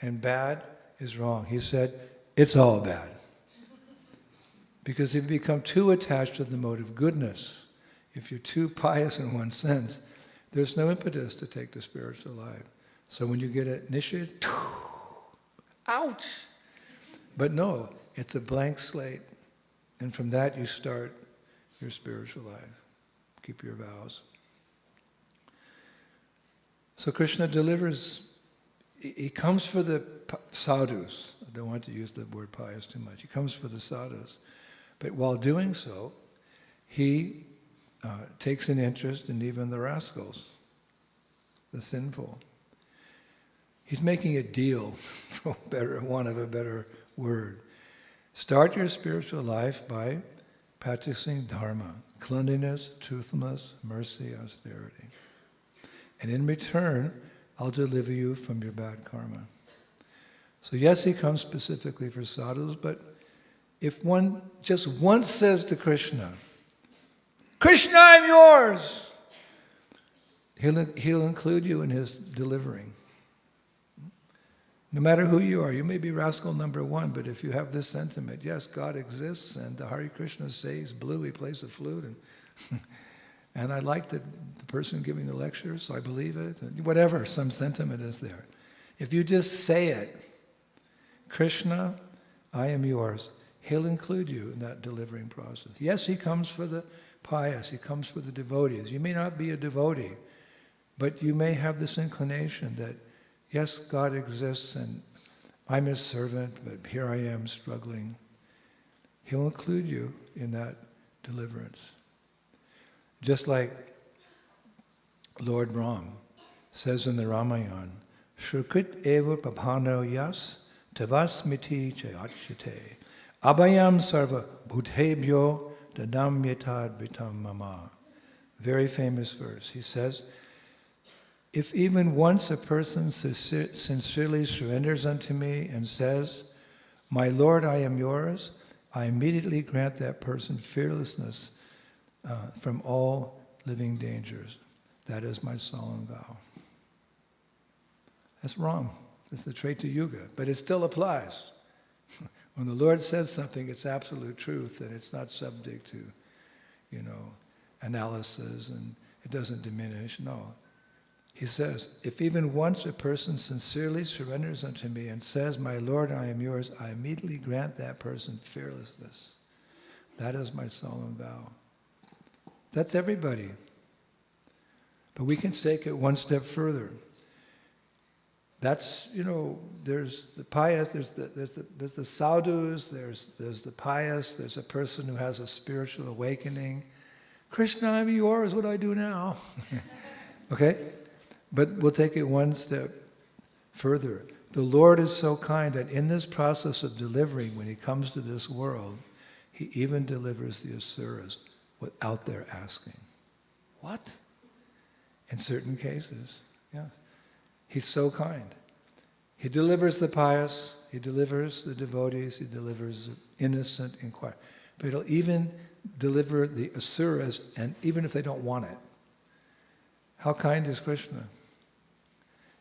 and bad is wrong. He said, it's all bad. Because if you become too attached to the mode of goodness, if you're too pious in one sense, there's no impetus to take the spiritual life. So when you get initiated, ouch! But no, it's a blank slate. And from that you start your spiritual life. Keep your vows. So Krishna delivers, he comes for the sadhus. I don't want to use the word pious too much. He comes for the sadhus. But while doing so, he takes an interest in even the rascals, the sinful. He's making a deal, for want of a better word. Start your spiritual life by practicing dharma, cleanliness, truthfulness, mercy, austerity. And in return, I'll deliver you from your bad karma. So yes, he comes specifically for sadhus, but if one just once says to Krishna, Krishna, I'm yours, he'll include you in his delivering. No matter who you are, you may be rascal number 1, but if you have this sentiment, yes, God exists, and the Hare Krishna says blue, he plays the flute, and I like the person giving the lecture, so I believe it, and whatever, some sentiment is there. If you just say it, Krishna, I am yours, he'll include you in that delivering process. Yes, he comes for the pious, he comes for the devotees. You may not be a devotee, but you may have this inclination that yes, God exists and I'm his servant, but here I am struggling. He'll include you in that deliverance. Just like Lord Ram says in the Ramayana, Shrukrit eva papano yas tavasmiti chayachyate abhayam sarva bhutebhyo dadam yatad vitam mama. Very famous verse. He says, if even once a person sincerely surrenders unto me and says, my Lord, I am yours, I immediately grant that person fearlessness from all living dangers. That is my solemn vow. That's wrong. It's the trait to yuga, but it still applies. When the Lord says something, it's absolute truth, and it's not subject to, analysis, and it doesn't diminish. No. He says, if even once a person sincerely surrenders unto me and says, my Lord, I am yours, I immediately grant that person fearlessness. That is my solemn vow. That's everybody. But we can take it one step further. That's, there's the pious, there's the sadhus, there's the pious, there's a person who has a spiritual awakening. Krishna, I'm yours, what do I do now? Okay? But we'll take it one step further. The Lord is so kind that in this process of delivering, when He comes to this world, He even delivers the asuras without their asking. What? In certain cases, yes. He's so kind. He delivers the pious, He delivers the devotees, He delivers the innocent and quiet. But He'll even deliver the asuras, and even if they don't want it. How kind is Krishna?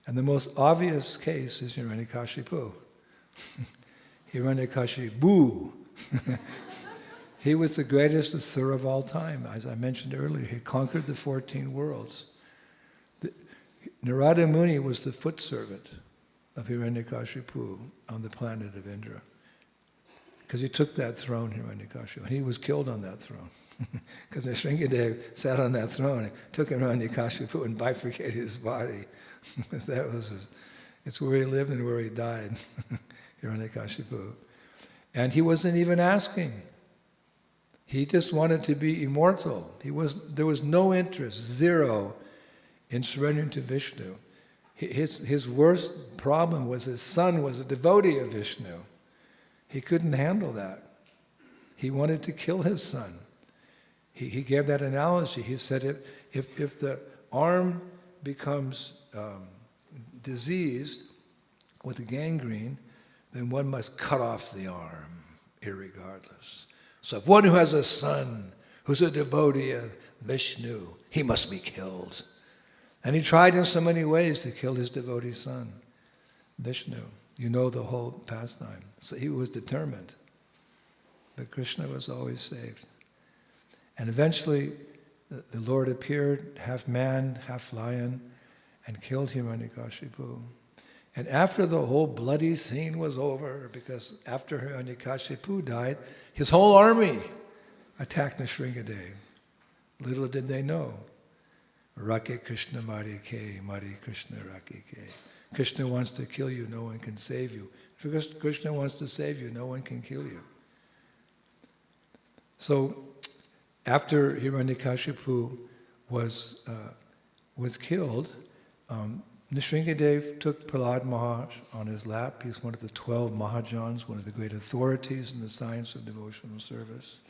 And the most obvious case is Hiranyakashipu. Hiranyakashipu. He was the greatest asura of all time. As I mentioned earlier, he conquered the 14 worlds. Narada Muni was the foot servant of Hiranyakashipu on the planet of Indra. Because he took that throne, Hiranyakashipu, and he was killed on that throne. Because Nrsimhadev sat on that throne and took Hiranyakashipu and bifurcated his body. It's where he lived and where he died, Hiranyakashipu. And he wasn't even asking. He just wanted to be immortal. There was no interest, zero, in surrendering to Vishnu. His worst problem was his son was a devotee of Vishnu. He couldn't handle that. He wanted to kill his son. He gave that analogy. He said, if the arm becomes diseased with a gangrene, then one must cut off the arm, irregardless. So if one who has a son who's a devotee of Vishnu, he must be killed. And he tried in so many ways to kill his devotee son, Vishnu. You know the whole pastime. So he was determined. But Krishna was always saved. And eventually, the Lord appeared, half man, half lion, and killed Hiranyakashipu. And after the whole bloody scene was over, because after Hiranyakashipu died, his whole army attacked Nrsimhadev. Little did they know. Rake Krishna Mari Ke, Mari Krishna Rake Ke. Krishna wants to kill you, no one can save you. Because Krishna wants to save you, no one can kill you. So, after Hiranyakashipu was killed, Nrsimhadev took Prahlad Maharaj on his lap. He's one of the 12 Mahajans, one of the great authorities in the science of devotional service.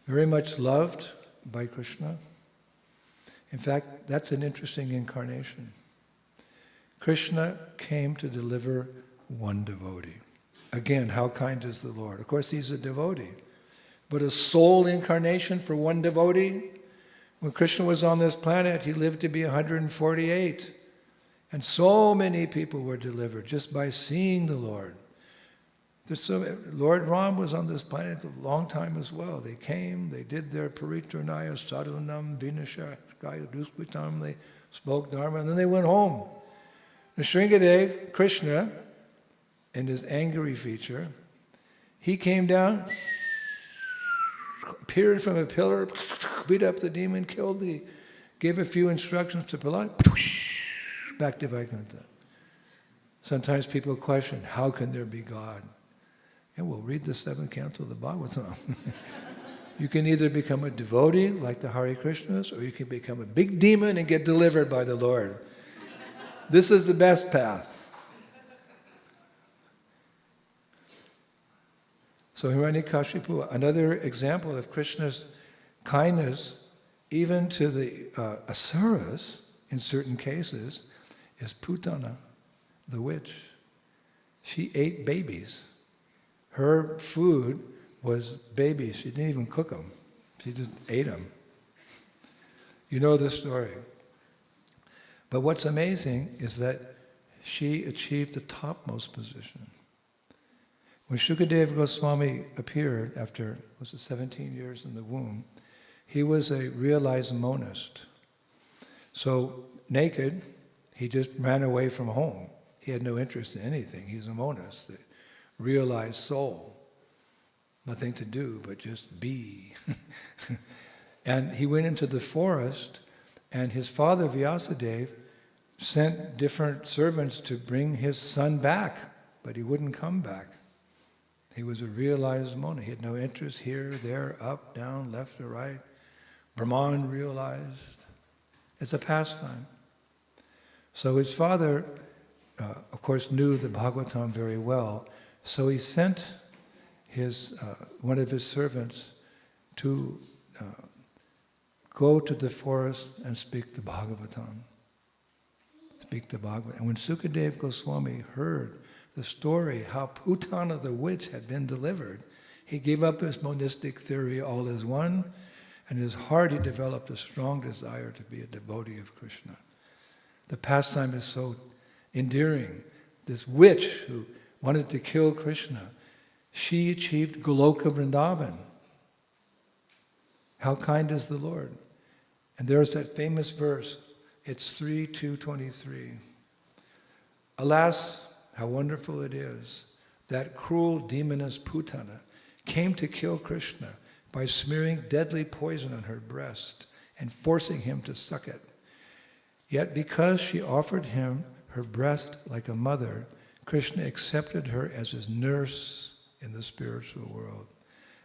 Very much loved by Krishna. In fact, that's an interesting incarnation. Krishna came to deliver one devotee. Again, how kind is the Lord? Of course, he's a devotee. But a soul incarnation for one devotee? When Krishna was on this planet, he lived to be 148. And so many people were delivered just by seeing the Lord. Lord Ram was on this planet a long time as well. They came, they did their paritranaya sadhunam vinashakaya duskvitam, they spoke Dharma, and then they went home. Nrsimhadev, Krishna, in his angry feature, he came down, appeared from a pillar, beat up the demon, gave a few instructions to Prahlad, back to Vaikuntha. Sometimes people question, how can there be God? And we'll read the 7th canto of the Bhagavatam. You can either become a devotee like the Hare Krishnas, or you can become a big demon and get delivered by the Lord. This is the best path. So Hiranyakashipu, another example of Krishna's kindness, even to the asuras, in certain cases, is Putana, the witch. She ate babies. Her food was babies. She didn't even cook them. She just ate them. You know the story. But what's amazing is that she achieved the topmost position. When Shukadeva Goswami appeared after, was it 17 years in the womb, he was a realized monist. So naked, he just ran away from home. He had no interest in anything. He's a monist, a realized soul. Nothing to do but just be. And he went into the forest, and his father, Vyasadeva, sent different servants to bring his son back, but he wouldn't come back. He was a realized monist. He had no interest here, there, up, down, left or right. Brahman realized. It's a pastime. So his father, of course, knew the Bhagavatam very well, so he sent one of his servants to go to the forest and speak the Bhagavatam. Speak the Bhagavatam. And when Sukadeva Goswami heard the story, how Putana the witch had been delivered, he gave up his monistic theory, all is one, and in his heart he developed a strong desire to be a devotee of Krishna. The pastime is so endearing. This witch who wanted to kill Krishna, she achieved Goloka Vrindavan. How kind is the Lord? And there's that famous verse, it's 3:223. Alas, how wonderful it is that cruel demoness Putana came to kill Krishna by smearing deadly poison on her breast and forcing him to suck it. Yet because she offered him her breast like a mother, Krishna accepted her as his nurse in the spiritual world.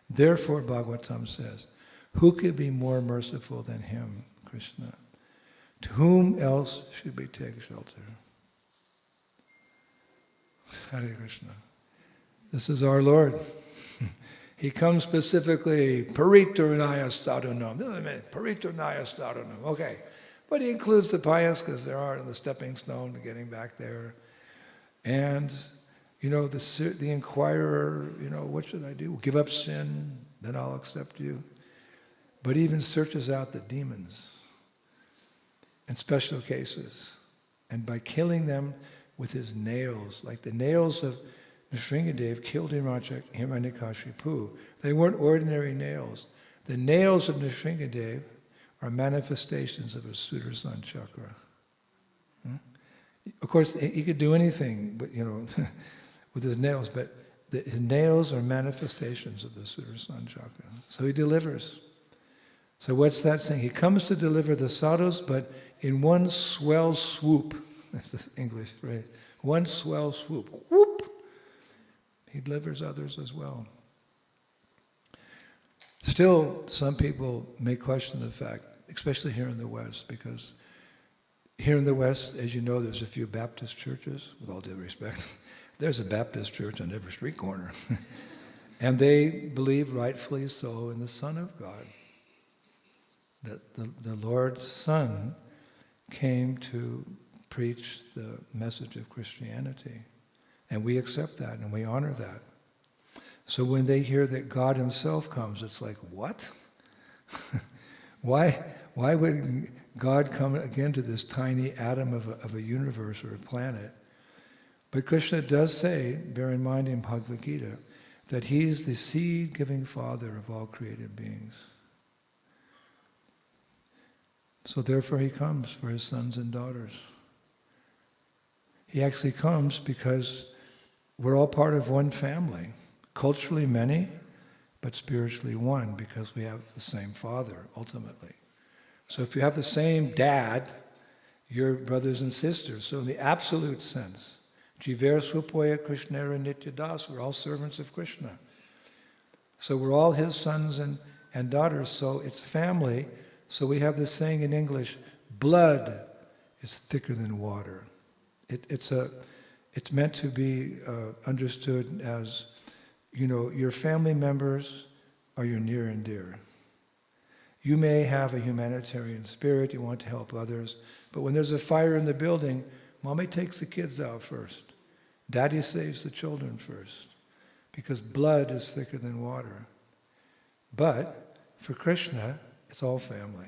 Therefore, Bhagavatam says, who could be more merciful than him, Krishna? To whom else should we take shelter? Hare Krishna. This is our Lord. He comes specifically, Pariturnaya Sadhanam. Pariturnaya Sadhanam. Okay. But he includes the pious because there are the stepping stone to getting back there. And, the inquirer, what should I do? Give up sin, then I'll accept you. But even searches out the demons in special cases. And by killing them with his nails, like the nails of Nrsingadev killed Hiranyakashipu. They weren't ordinary nails. The nails of Nrsingadev are manifestations of a Sudarshan chakra. Of course, he could do anything, but with his nails. But his nails are manifestations of the Sudarshan chakra. So he delivers. So what's that saying? He comes to deliver the sadhus, but in one swell swoop. That's the English phrase. One swell swoop. Whoop! He delivers others as well. Still, some people may question the fact, especially here in the West, because here in the West, as you know, there's a few Baptist churches, with all due respect. There's a Baptist church on every street corner. And they believe, rightfully so, in the Son of God. That the Lord's Son came to preach the message of Christianity. And we accept that and we honor that. So when they hear that God himself comes, it's like, what? Why would God come again to this tiny atom of a universe or a planet? But Krishna does say, bear in mind in Bhagavad Gita, that he's the seed-giving father of all created beings. So therefore he comes for his sons and daughters. He actually comes because we're all part of one family. Culturally many, but spiritually one, because we have the same Father, ultimately. So if you have the same dad, you're brothers and sisters. So in the absolute sense, Jiver Swapoya Krishnera Nityadas, we're all servants of Krishna. So we're all his sons and daughters, so it's family. So we have this saying in English, blood is thicker than water. It's meant to be understood as, your family members are your near and dear. You may have a humanitarian spirit, you want to help others, but when there's a fire in the building, mommy takes the kids out first. Daddy saves the children first. because blood is thicker than water. But for Krishna, it's all family.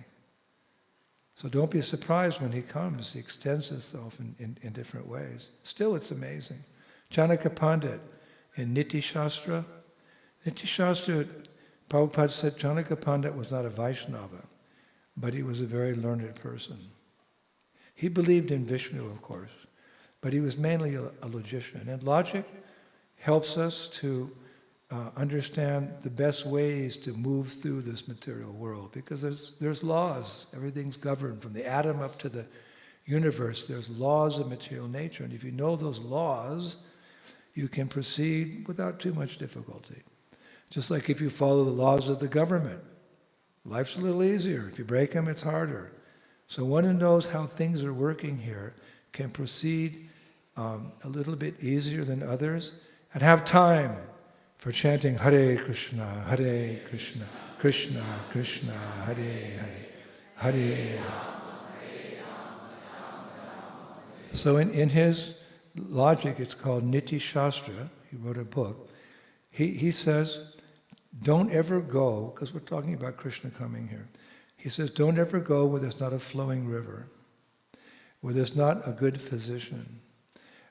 So don't be surprised when he comes. He extends himself in different ways. Still, it's amazing. Janaka Pandit in Niti Shastra. Niti Shastra, Prabhupada said Janaka Pandit was not a Vaishnava, but he was a very learned person. He believed in Vishnu, of course, but he was mainly a logician. And logic helps us to understand the best ways to move through this material world, because there's laws. Everything's governed from the atom up to the universe. There's laws of material nature, and if you know those laws, you can proceed without too much difficulty. Just like if you follow the laws of the government, life's a little easier. If you break them, it's harder. So one who knows how things are working here can proceed a little bit easier than others, and have time for chanting Hare Krishna, Krishna Krishna, Hare Hare, Hare Rama. So in his logic, it's called Niti Shastra. He wrote a book. He says, don't ever go, because we're talking about Krishna coming here. He says, don't ever go where there's not a flowing river, where there's not a good physician,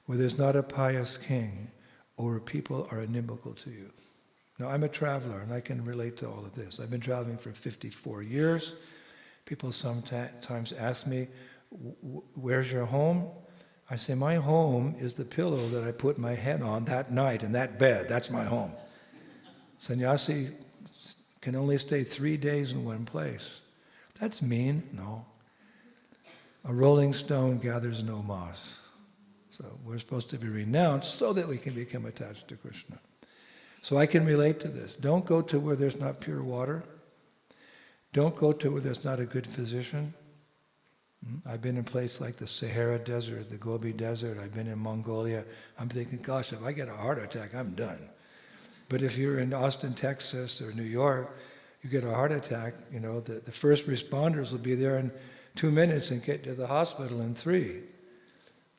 where there's not a pious king, or people are inimical to you. Now, I'm a traveler, and I can relate to all of this. I've been traveling for 54 years. People sometimes ask me, where's your home? I say, my home is the pillow that I put my head on that night in that bed. That's my home. Sannyasi can only stay 3 days in one place. That's mean? No. A rolling stone gathers no moss. So we're supposed to be renounced so that we can become attached to Krishna. So I can relate to this. Don't go to where there's not pure water. Don't go to where there's not a good physician. I've been in places like the Sahara Desert, the Gobi Desert. I've been in Mongolia. I'm thinking, gosh, if I get a heart attack, I'm done. But if you're in Austin, Texas, or New York, you get a heart attack, the first responders will be there in 2 minutes and get to the hospital in 3.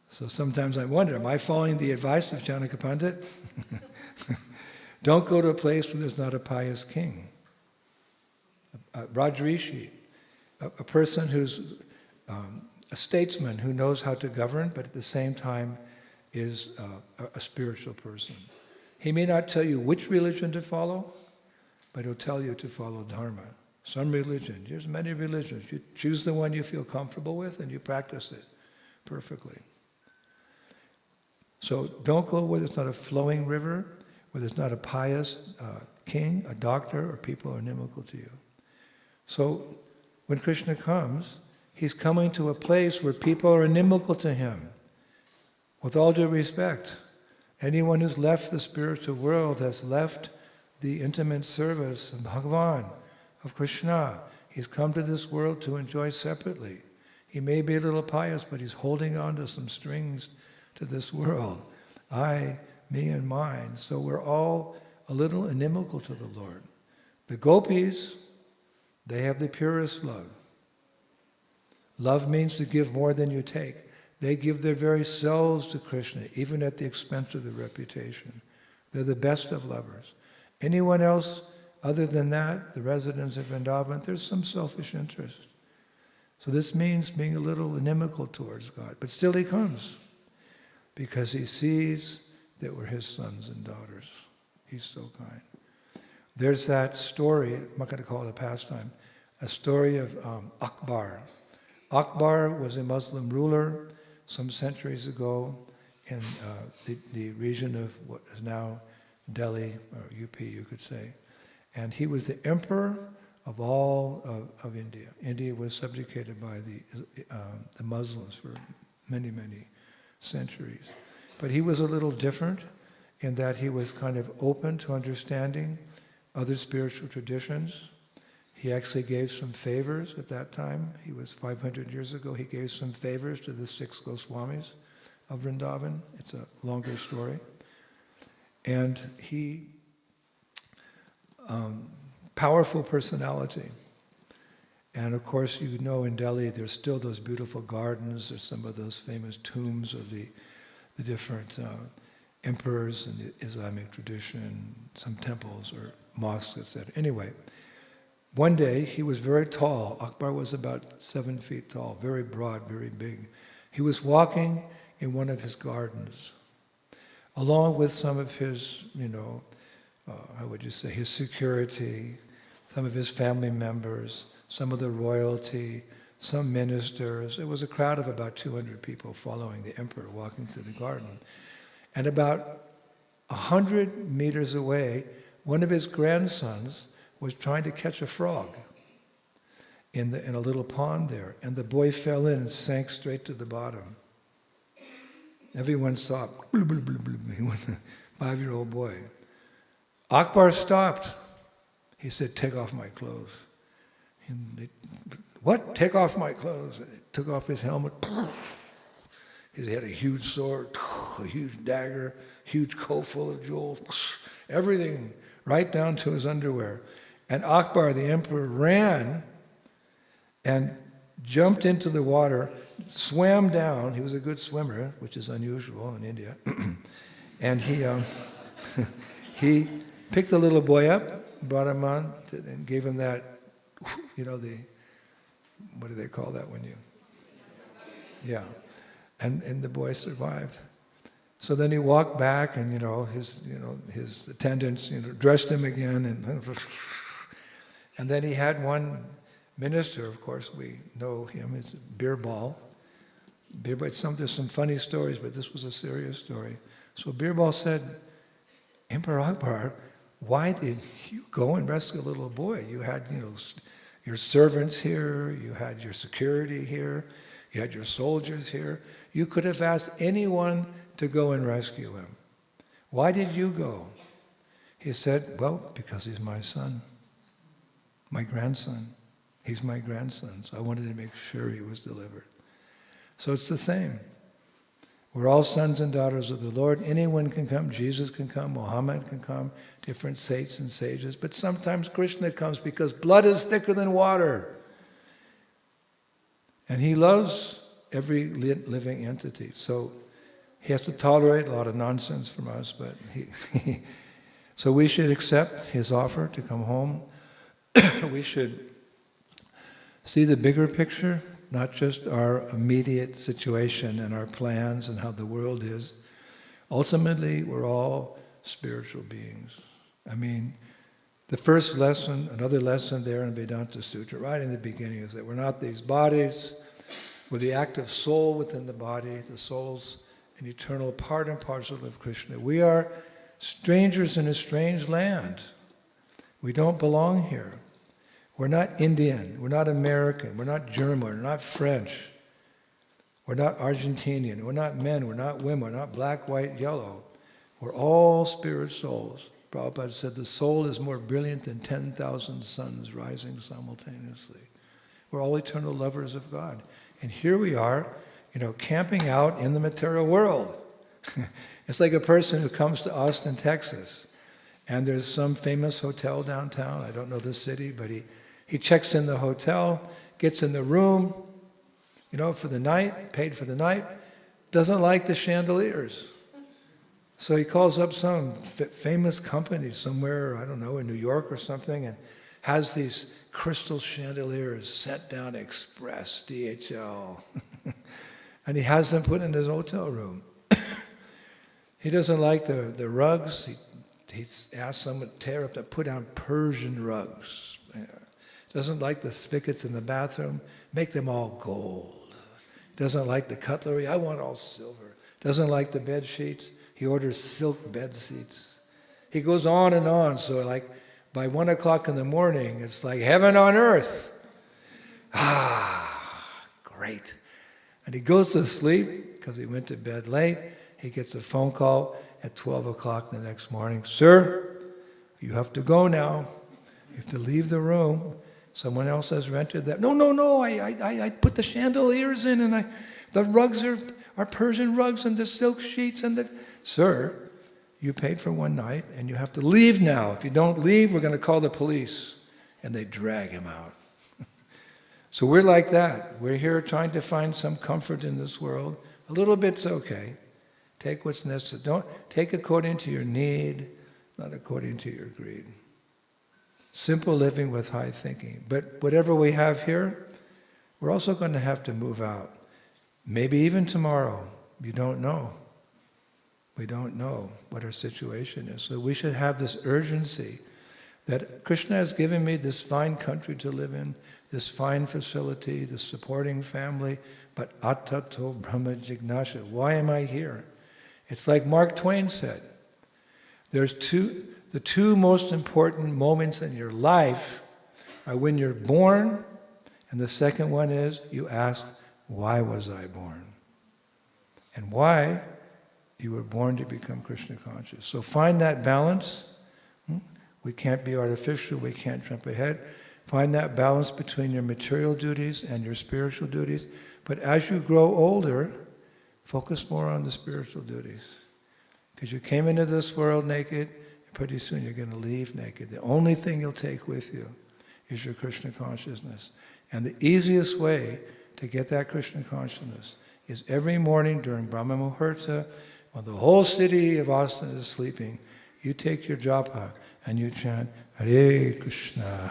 So sometimes I wonder, am I following the advice of Janaka Pandit? Don't go to a place where there's not a pious king. Rajrishi, a person who's a statesman who knows how to govern, but at the same time is a spiritual person. He may not tell you which religion to follow, but he'll tell you to follow Dharma. Some religion, there's many religions. You choose the one you feel comfortable with and you practice it perfectly. So don't go where there's not a flowing river, where there's not a pious king, a doctor, or people are inimical to you. So when Krishna comes, he's coming to a place where people are inimical to him. With all due respect, anyone who's left the spiritual world has left the intimate service of Bhagavan, of Krishna. He's come to this world to enjoy separately. He may be a little pious, but he's holding on to some strings to this world. I, me, and mine. So we're all a little inimical to the Lord. The gopis, they have the purest love. Love means to give more than you take. They give their very selves to Krishna, even at the expense of their reputation. They're the best of lovers. Anyone else other than that, the residents of Vrindavan, there's some selfish interest. So this means being a little inimical towards God. But still he comes, because he sees that we're his sons and daughters. He's so kind. There's that story, I'm not going to call it a pastime, a story of Akbar. Akbar was a Muslim ruler some centuries ago in the region of what is now Delhi, or UP you could say. And he was the emperor of all of India. India was subjugated by the Muslims for many, many centuries. But he was a little different in that he was kind of open to understanding other spiritual traditions. He actually gave some favors at that time. He was 500 years ago. He gave some favors to the 6 Goswamis of Vrindavan. It's a longer story. And he, powerful personality. And of course, you know in Delhi, there's still those beautiful gardens. There's some of those famous tombs of the different emperors in the Islamic tradition, some temples or mosques, etc. Anyway, one day he was very tall. Akbar was about 7 feet tall, very broad, very big. He was walking in one of his gardens, along with some of his, how would you say, his security, some of his family members, some of the royalty, some ministers. It was a crowd of about 200 people following the emperor walking through the garden. And about 100 meters away, one of his grandsons was trying to catch a frog in a little pond there. And the boy fell in and sank straight to the bottom. Everyone saw it. He was a 5-year-old boy. Akbar stopped. He said, "Take off my clothes." What? Take off my clothes. And he took off his helmet. He had a huge sword, a huge dagger, huge coat full of jewels, everything, right down to his underwear. And Akbar, the emperor, ran and jumped into the water, swam down. He was a good swimmer, which is unusual in India. And he picked the little boy up, brought him on, and gave him that, what do they call that when you... Yeah. And the boy survived. So then he walked back, and his attendants dressed him again, and then he had one minister, of course, we know him, is Birbal. There's some funny stories, but this was a serious story. So Birbal said, "Emperor Akbar, why did you go and rescue a little boy? You had, your servants here, you had your security here, you had your soldiers here. You could have asked anyone to go and rescue him. Why did you go?" He said, "Well, because he's my son, my grandson. He's my grandson, so I wanted to make sure he was delivered." So it's the same. We're all sons and daughters of the Lord. Anyone can come. Jesus can come. Muhammad can come. Different saints and sages. But sometimes Krishna comes because blood is thicker than water. And he loves every living entity. So he has to tolerate a lot of nonsense from us. But so we should accept his offer to come home. We should see the bigger picture, not just our immediate situation and our plans and how the world is. Ultimately, we're all spiritual beings. I mean, the first lesson, another lesson there in Vedanta Sutra, right in the beginning, is that we're not these bodies. We're the active soul within the body. The soul's an eternal part and parcel of Krishna. We are strangers in a strange land. We don't belong here. We're not Indian, we're not American, we're not German, we're not French, we're not Argentinian, we're not men, we're not women, we're not black, white, yellow. We're all spirit souls. Prabhupada said the soul is more brilliant than 10,000 suns rising simultaneously. We're all eternal lovers of God. And here we are, camping out in the material world. It's like a person who comes to Austin, Texas, and there's some famous hotel downtown. I don't know the city, but he checks in the hotel, gets in the room, for the night, paid for the night, doesn't like the chandeliers. So he calls up some famous company somewhere, I don't know, in New York or something, and has these crystal chandeliers sent down express, DHL. And he has them put in his hotel room. He doesn't like the rugs. He asked someone to put down Persian rugs. Doesn't like the spigots in the bathroom. Make them all gold. Doesn't like the cutlery. I want all silver. Doesn't like the bed sheets. He orders silk bed sheets. He goes on and on. So by 1 o'clock in the morning, it's like heaven on earth. Great. And he goes to sleep because he went to bed late. He gets a phone call at 12 o'clock the next morning. "Sir, you have to go now. You have to leave the room. Someone else has rented that." No, I put the chandeliers in, and the rugs are Persian rugs, and the silk sheets, and the... "Sir, you paid for one night, and you have to leave now. If you don't leave, we're going to call the police." And they drag him out. So we're like that. We're here trying to find some comfort in this world. A little bit's okay. Take what's necessary. Don't take according to your need, not according to your greed. Simple living with high thinking. But whatever we have here, we're also going to have to move out. Maybe even tomorrow. You don't know. We don't know what our situation is. So we should have this urgency that Krishna has given me this fine country to live in, this fine facility, this supporting family, but atato brahma jignasha. Why am I here? It's like Mark Twain said, the two most important moments in your life are when you're born, and the second one is you ask, why was I born? And why you were born to become Krishna conscious. So find that balance. We can't be artificial, we can't jump ahead. Find that balance between your material duties and your spiritual duties. But as you grow older, focus more on the spiritual duties. Because you came into this world naked, and pretty soon you're going to leave naked. The only thing you'll take with you is your Krishna consciousness. And the easiest way to get that Krishna consciousness is every morning during Brahma Muhurta, when the whole city of Austin is sleeping, you take your japa and you chant, Hare Krishna,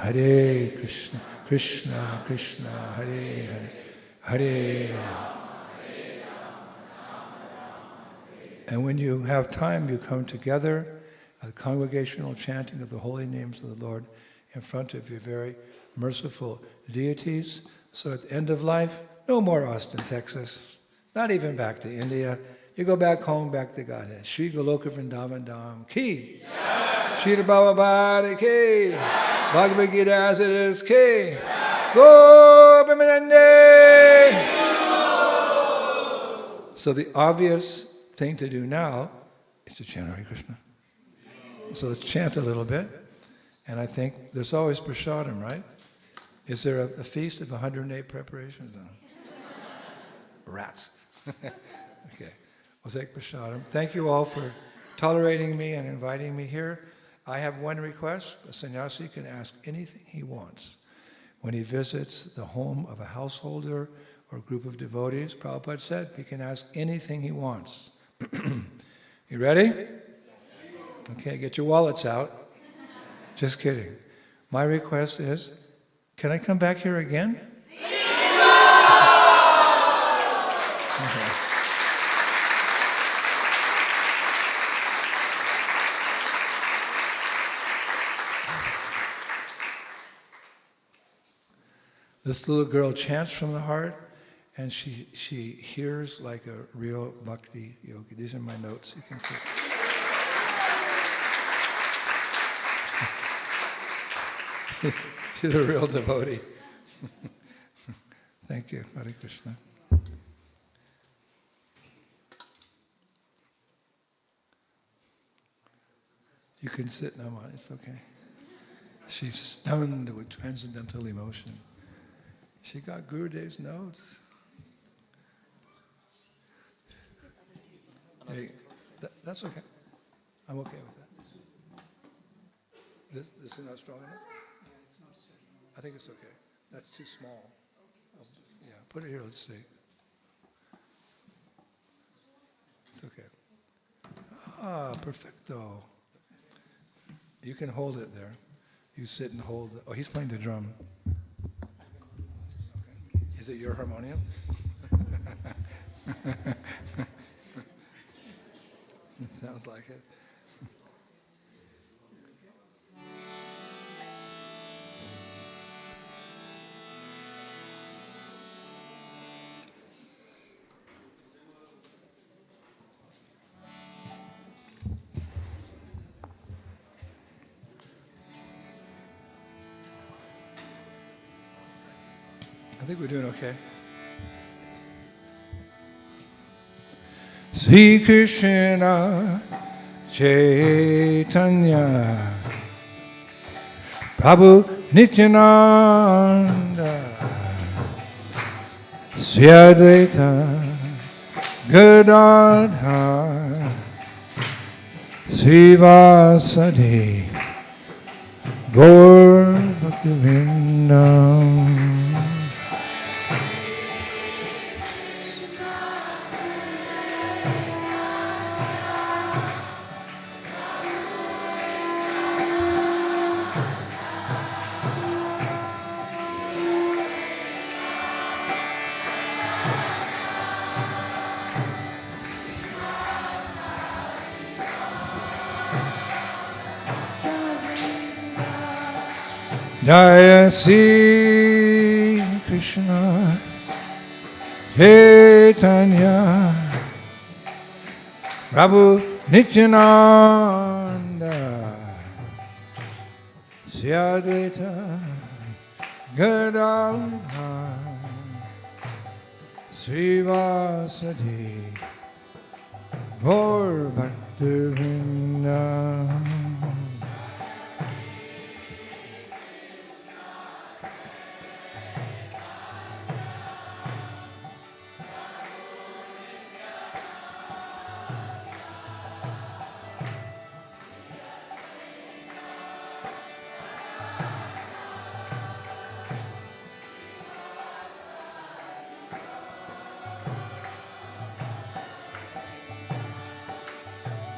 Krishna Krishna, Hare Hare, Hare Rama. And when you have time, you come together, a congregational chanting of the holy names of the Lord in front of your very merciful deities. So at the end of life, no more Austin, Texas. Not even back to India. You go back home, back to Godhead. Shri Goloka Vrindavan Dham Ki. Shri Baba Bhari Ki. Bhagavad Gita as it is Ki. Go Brahmanande. So the obvious thing to do now is to chant Hare Krishna. So let's chant a little bit. And I think there's always prasadam, right? Is there a feast of 108 preparations? No. Rats. Okay. We'll take prasadam. Thank you all for tolerating me and inviting me here. I have one request. A sannyasi can ask anything he wants. When he visits the home of a householder or a group of devotees, Prabhupada said he can ask anything he wants. You ready? Okay, get your wallets out. Just kidding. My request is, can I come back here again? Okay. This little girl chants from the heart, and she hears like a real bhakti yogi. These are my notes. You can see. She's a real devotee. Thank you, Hare Krishna. You can sit now, it's okay. She's stunned with transcendental emotion. She got Gurudev's notes. Hey, that's okay. I'm okay with that. This is not strong enough? Yeah, it's not strong enough. I think it's okay. That's too small. Yeah, put it here, let's see. It's okay. Ah, perfecto. You can hold it there. You sit and hold it. Oh, he's playing the drum. Is it your harmonium? Sounds like it. I think we're doing okay. Sri Krishna Chaitanya Prabhu Nityananda Sri Advaita Gadadhar Sri Vasadi Gaur Bhaktivinoda. Jaya Sri Krishna Chaitanya Prabhu Nityananda Sri Advaita Gadadhar Srivasadi Gaur Bhaktivinoda.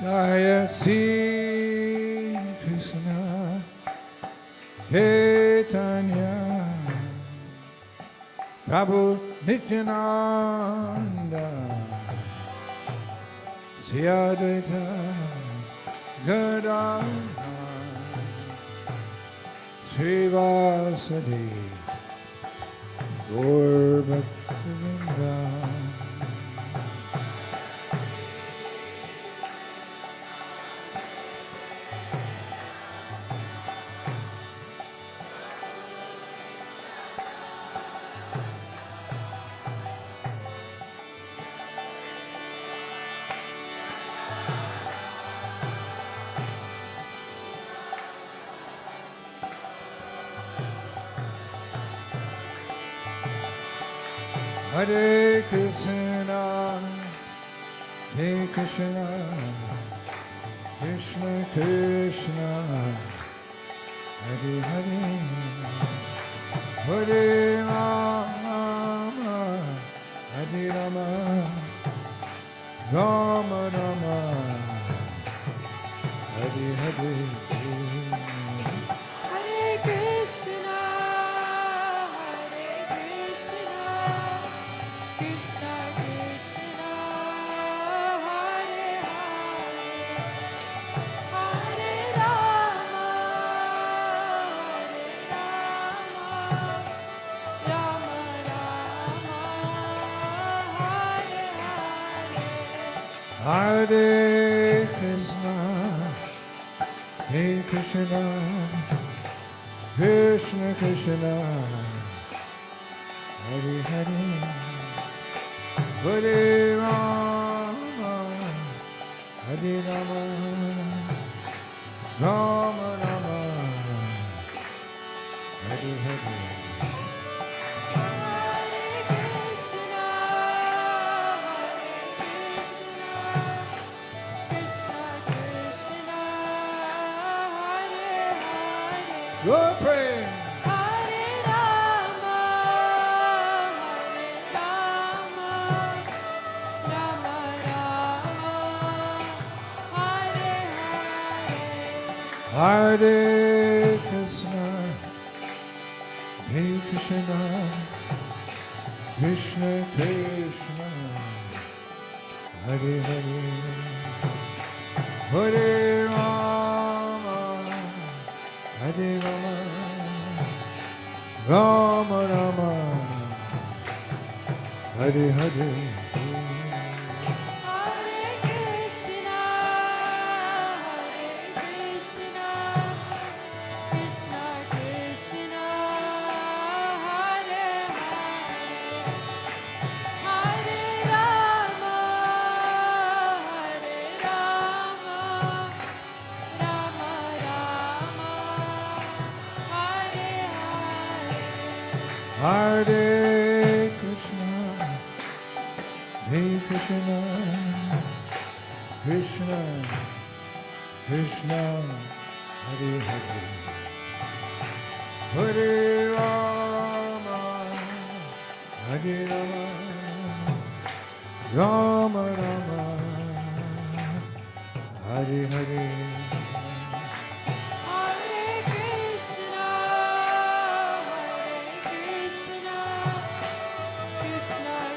Jaya Sri Krishna Chaitanya Prabhu Nityananda Sri Advaita Gadadhar Srivasadi Gaur Bhaktivinoda. Hare Krishna, Hare Krishna, Krishna Krishna, Hare Hare, Hare Rama, Hare Rama, Rama Rama, Hare Hare. Hare Krishna, Krishna Krishna, Hare Hare, Hare Rama, Rama Rama, Hare Hare. Hare Krishna, Hare Krishna, Krishna Krishna, Hare Hare, Hare Rama, Hare Rama, Rama Rama, Hare Hare. Your prayer. Hare Rama, Rama Rama, Hare Hare. Hare Krishna, Hare Krishna, Krishna Krishna, Hare Hare, Hare Rama, Hare Rama, Rama Rama, Hare Hare. Hare Krishna, Krishna Krishna, Hare Hare, Hare Rama, Rama Rama, Hare Hare. Hare Krishna, Hare Krishna, Krishna Krishna, Hare Hare, Hare Rama, Hare Rama, Rama Rama, Hare Hare. Hare Krishna, Krishna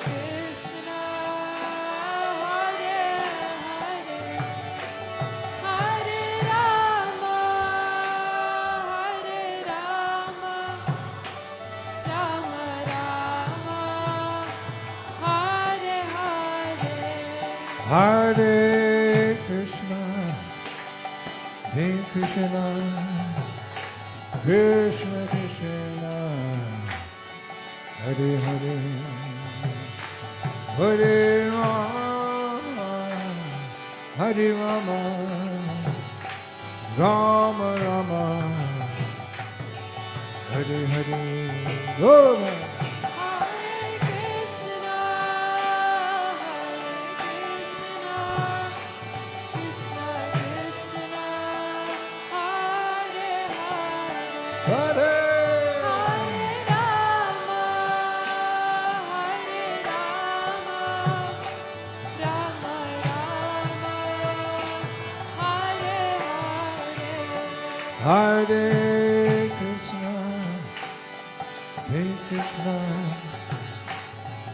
Krishna, Hare Hare, Hare Rama, Hare Krishna, Hare Krishna, Krishna Krishna, Hare Hare, Hare Rama, Hare Rama, Rama Rama, Hare Hare. Go! Hare Krishna, Hare Krishna,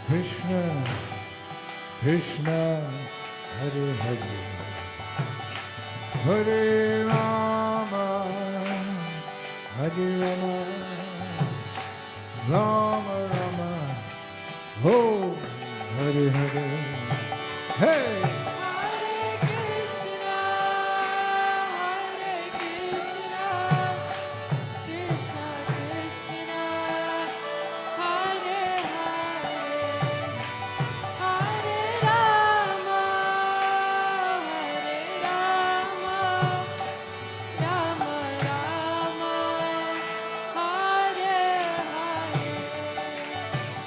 Krishna, Krishna, Hare Hare, Hare Rama, Hare Rama, Rama Rama, oh, Hare Hare, hey!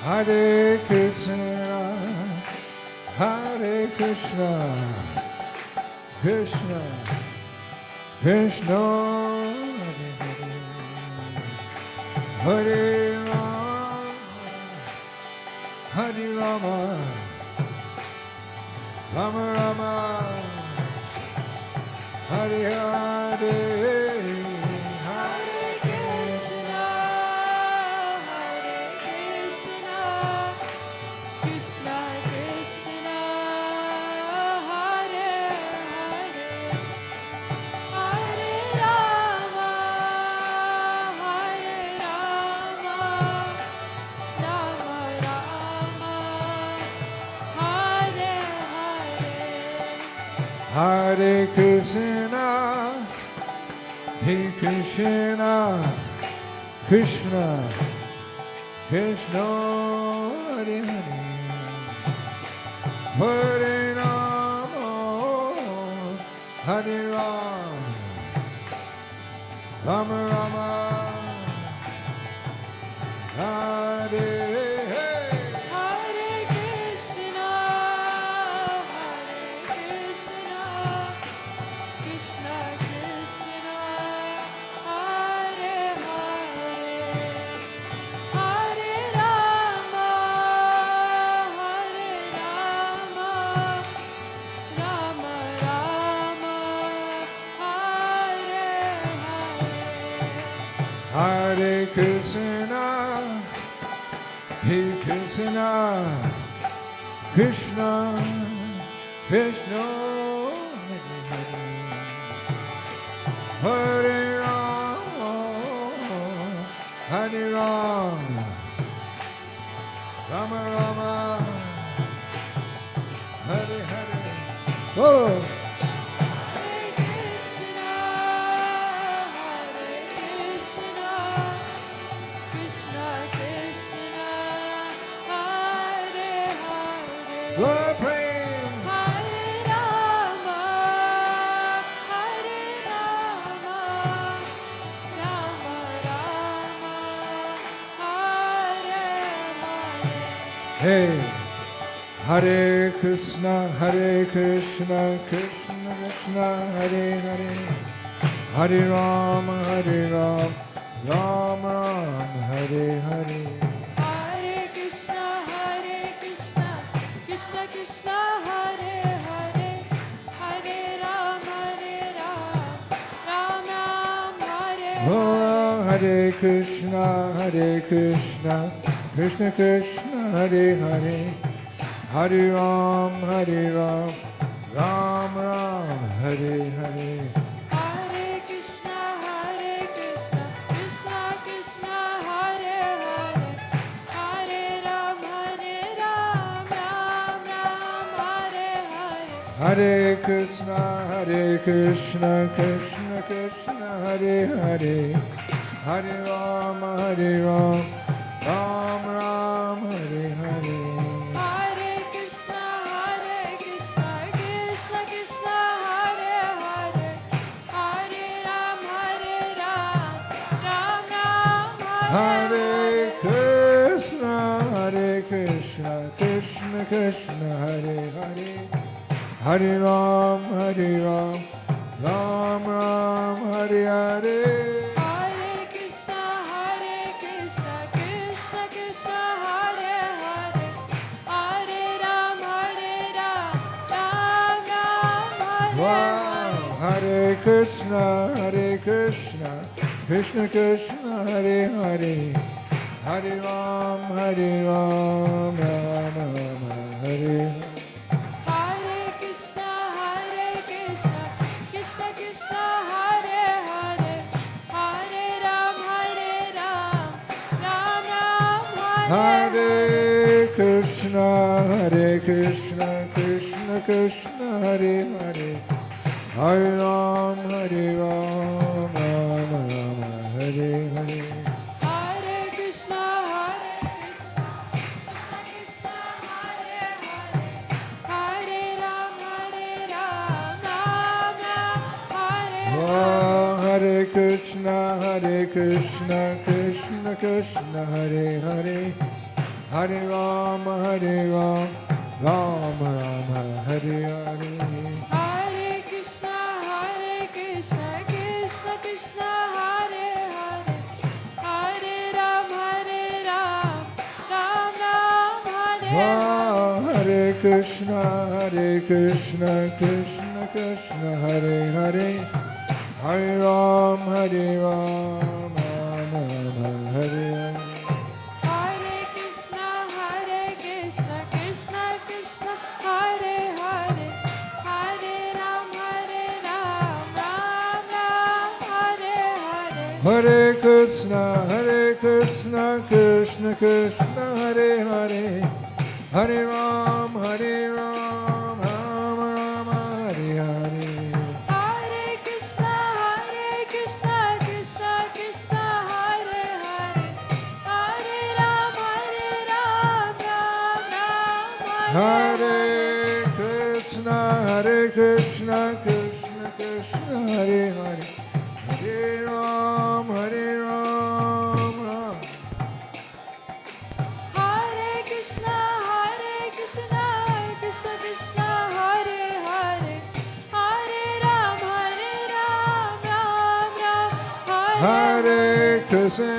Hare Krishna, Hare Krishna, Krishna, Krishna, Hare Rama, Hare Rama, Rama Rama, Hare Hare. Hare Krishna, Hare Krishna, Krishna, Krishna, Hare Hare, Hare Rama, Hare Rama, Rama Rama, Hare Hare Krishna, Hare Krishna, Krishna, Krishna, Hare Rama, Hare Rama, Rama Rama, Hare Hare. Oh! Lord, praise. Hare Rama, Hare Rama, Rama Rama, Hare Hare. Hey, Hare Krishna, Krishna Krishna, Hare Hare, Hare Ram, Ram Ram, Hare Hare. Hare Krishna, Krishna Krishna, Hare Hare, Hare Ram, Ram Ram, Hare Hare. Oh, Hare Krishna, Krishna Krishna, Hare Hare, Hare Ram, Ram Ram, Hare Hare. Hare Krishna, Krishna Krishna, Hare Hare, Hare Ram, Ram Ram, Hare Hare. Hare Krishna, Krishna Krishna, Hare Hare, Hare Rama, Ram Ram, Hare Hare. Hare Krishna, Krishna Krishna, Hare Hare, Hare Ram, Ram Ram, Hare Krishna, Krishna Krishna, Hare Hare, Hare Ram, Ram Ram, Hare Hare. Hare Krishna, Krishna Krishna, Hare Hare, Hare Ram, Ram Ram, Wow. Hare Krishna, Krishna Krishna, Hare Hare, Hare Ram, Ram Ram, Hare Hare. Hare Krishna, Krishna Krishna, Hare Hare, Hare Ram, Ram Ram, Hare Krishna, Krishna Krishna, Hare Hare, Hare Ram, Ram Ram, Hare Hare. Hare Krishna, Krishna Krishna, Hare Hare, Hare Ram, Ram Ram, Hare Oh, Hare Krishna, Krishna Krishna, Hare Hare, Hare Ram, Ram Ram, Hare Hare. Hare Krishna, Krishna Krishna, Hare Hare, Hare Ram, Ram Ram, Hare Oh, Hare Krishna, Krishna Krishna, Hare Hare, Hare Ram, Ram Ram, Hare Hare. Hare Krishna, Krishna Krishna, Hare Hare, Hare Ram, Ram Ram, Hare Hare. Hare Krishna, Krishna Krishna, Hare Hare, Hare Ram, Ram Ram, Hare Hare. Hare Krishna, Krishna Krishna, Hare Hare, Hare Ram, Ram Ram, Hare Krishna, Krishna Krishna, Hare Hare, Hare Ram, Ram. Hare Krishna, Krishna Krishna, Hare Hare, Hare Ram, Ram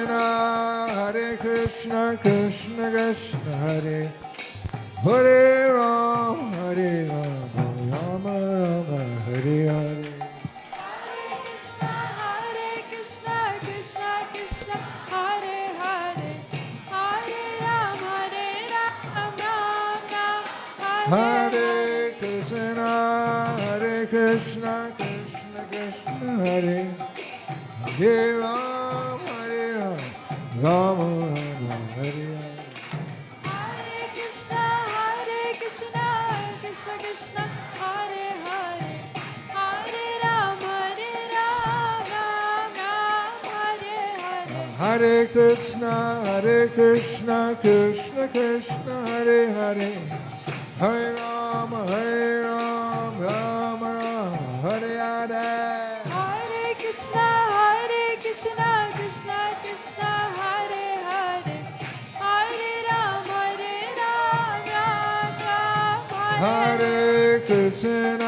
Ram, Hare Krishna, Krishna Krishna, Hare Hare Ram, Ram Ram, Hare Hare. Hare Krishna, Krishna Hare Hare, Hare Ram, Ram Ram, Hare Krishna, Krishna Krishna, Hare Hare Ram, Ram Ram, Hare Hare. Hare Krishna, Krishna Krishna, Hare Hare, Hare Ram, Ram Ram, Hare Hare. Hare Krishna, Krishna Krishna, Hare Hare, Hare Ram, Ram Ram, Hare Hare. Hare Krishna, Krishna Krishna, Hare Hare, Hare Ram, Ram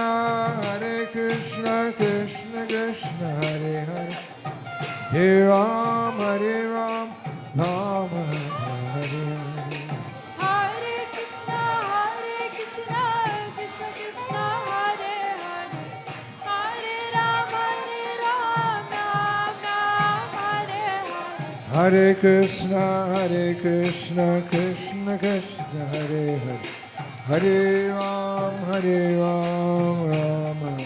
Ram, Hare Krishna, Krishna Krishna, Hare Hare, Hare Ram, Ram Ram, Hare Hare. Hare Krishna, Krishna Krishna, Hare Hare, Hare Ram, Ram Ram, Hare Hare. Hare Krishna, Krishna Krishna, Hare Hare, Hare Ram, Ram Ram.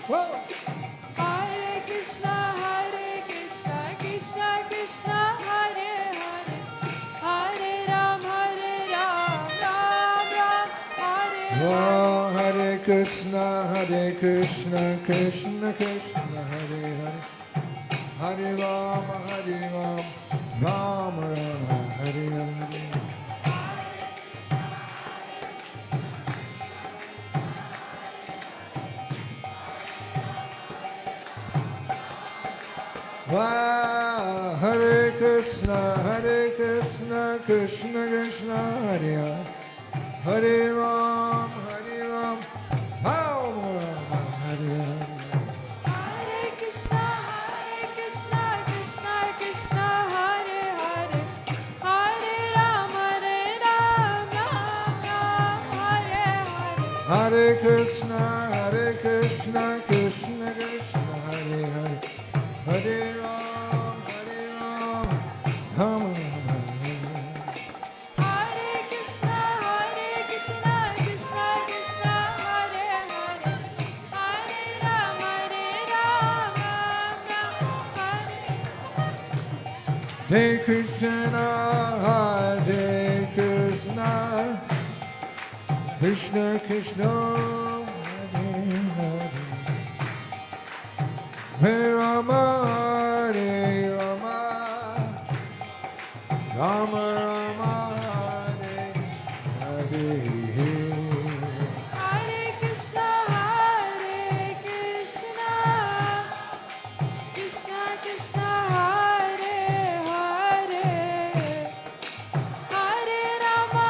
Whoa. Hare Krishna, Krishna Krishna, Hare Hare, Hare Ram, Ram Ram, Hare Oh, Hare Krishna, Krishna Krishna, Hare Hare, Hare Rama, Rama Rama, Hare Hare. Wow, Hare Krishna, Krishna Krishna, Hare Hare, Hare Ram, Rama Rama, Hare Hare. Hare Krishna, Krishna Krishna, Hare Hare, Hare Ram, Ram Ram, Hare Hare. Hare Krishna, Krishna Krishna, Hare Hare, Hare Ram, Rama Rama, Hare Krishna, Krishna Krishna, Hare Hare, Hare Ram, Ram Ram, Hare. Hare Krishna, Krishna Krishna, Hare Hare, Hare Rama, Rama Rama, Hare Hare. Hare Krishna, Krishna Krishna, Hare Hare, Hare Rama,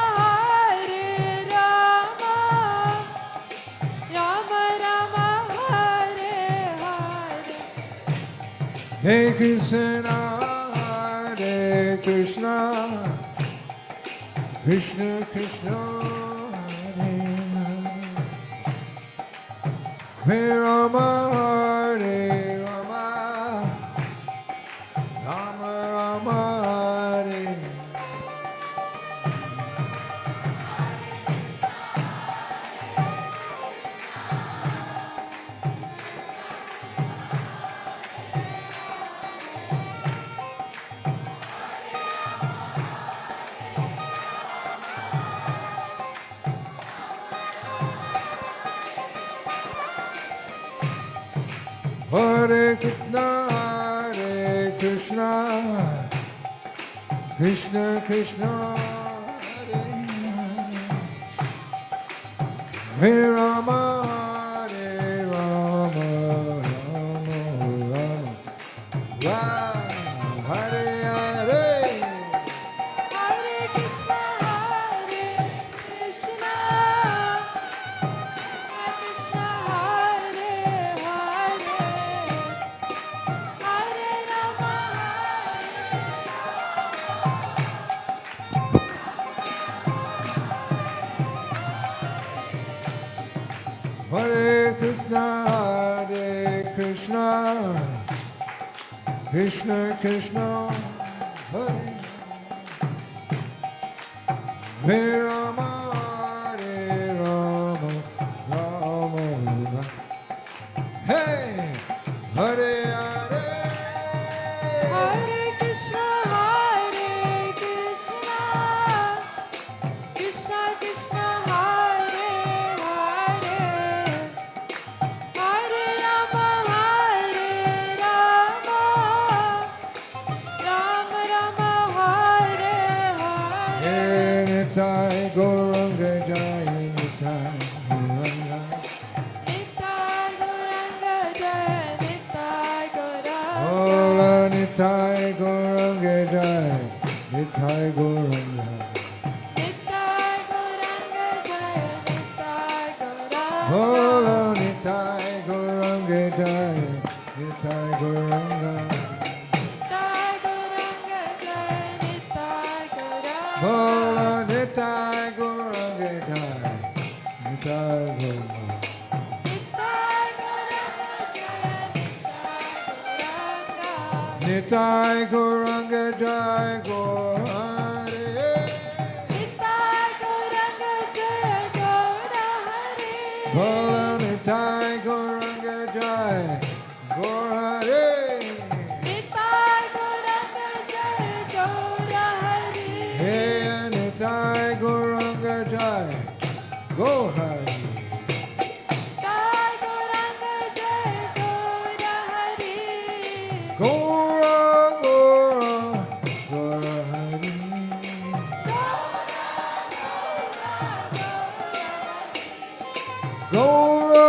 Rama Rama, Hare Hare. Hare Krishna, Krishna Krishna, Hare Hare, Hare Rama, Rama Rama, Hare. Hare Krishna, Krishna Krishna, Hare Hare, Hare Rama, Rama Rama, Hare Hare. Hare Krishna, Krishna Hare Hare, Hare Rama, Hare Krishna, Krishna Krishna, Hare Hare Rama, Rama Rama, Hey, Hare Hare. Hare Krishna, Krishna Krishna, Hare Hare, Hare Rama, Rama Rama, Hare Hare. Nitai Gauranga Jai, Nitai Gauranga. Nitai Gauranga Jai, Nitai Gauranga. Ola Nitai Gauranga Jai, Nitai Gauranga. Nitai Gauranga Jai, Nitai Gauranga. Ola Nitai Gauranga Jai, Nitai Gauranga. Nitai Gauranga Jai, Nitai Gauranga. Ola Nitai Gauranga Jai, Nitai Gauranga. Nitai Gauranga Jai, Gaur Hare. Nitai Gauranga Jai, Gaur Hare. Bola Nitai Gauranga Jai, Gaur Hare. Nitai Gauranga Jai, Gaur Hare. Hey, Nitai Gauranga Jai, Gaur Hari. Gora, Gora, Gora Hari. Gora, Gora,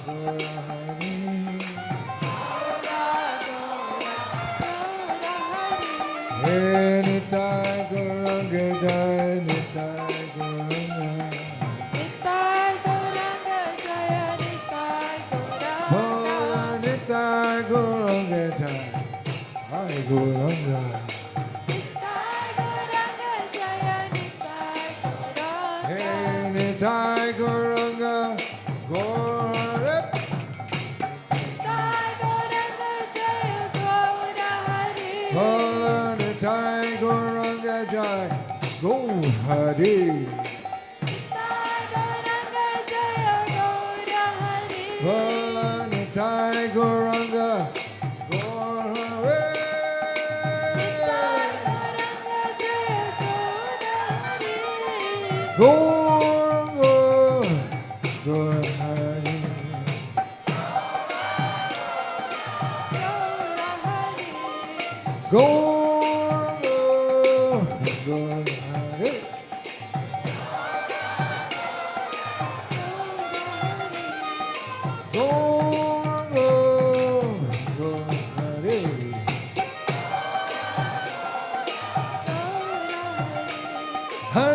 Gora Hari. Nitai Gauranga Jai, Nitai Gauranga. Bhola Nitai Gauranga Jai, Hari Gauranga. Nitai Gauranga, Gaura. Bhola Nitai Gauranga Jai, Go Hari. Bhola Nitai Gauranga, Gaura. Gaura, Gaura Hari. Gaura, Gaura Hari. Gaura, Gaura Hari.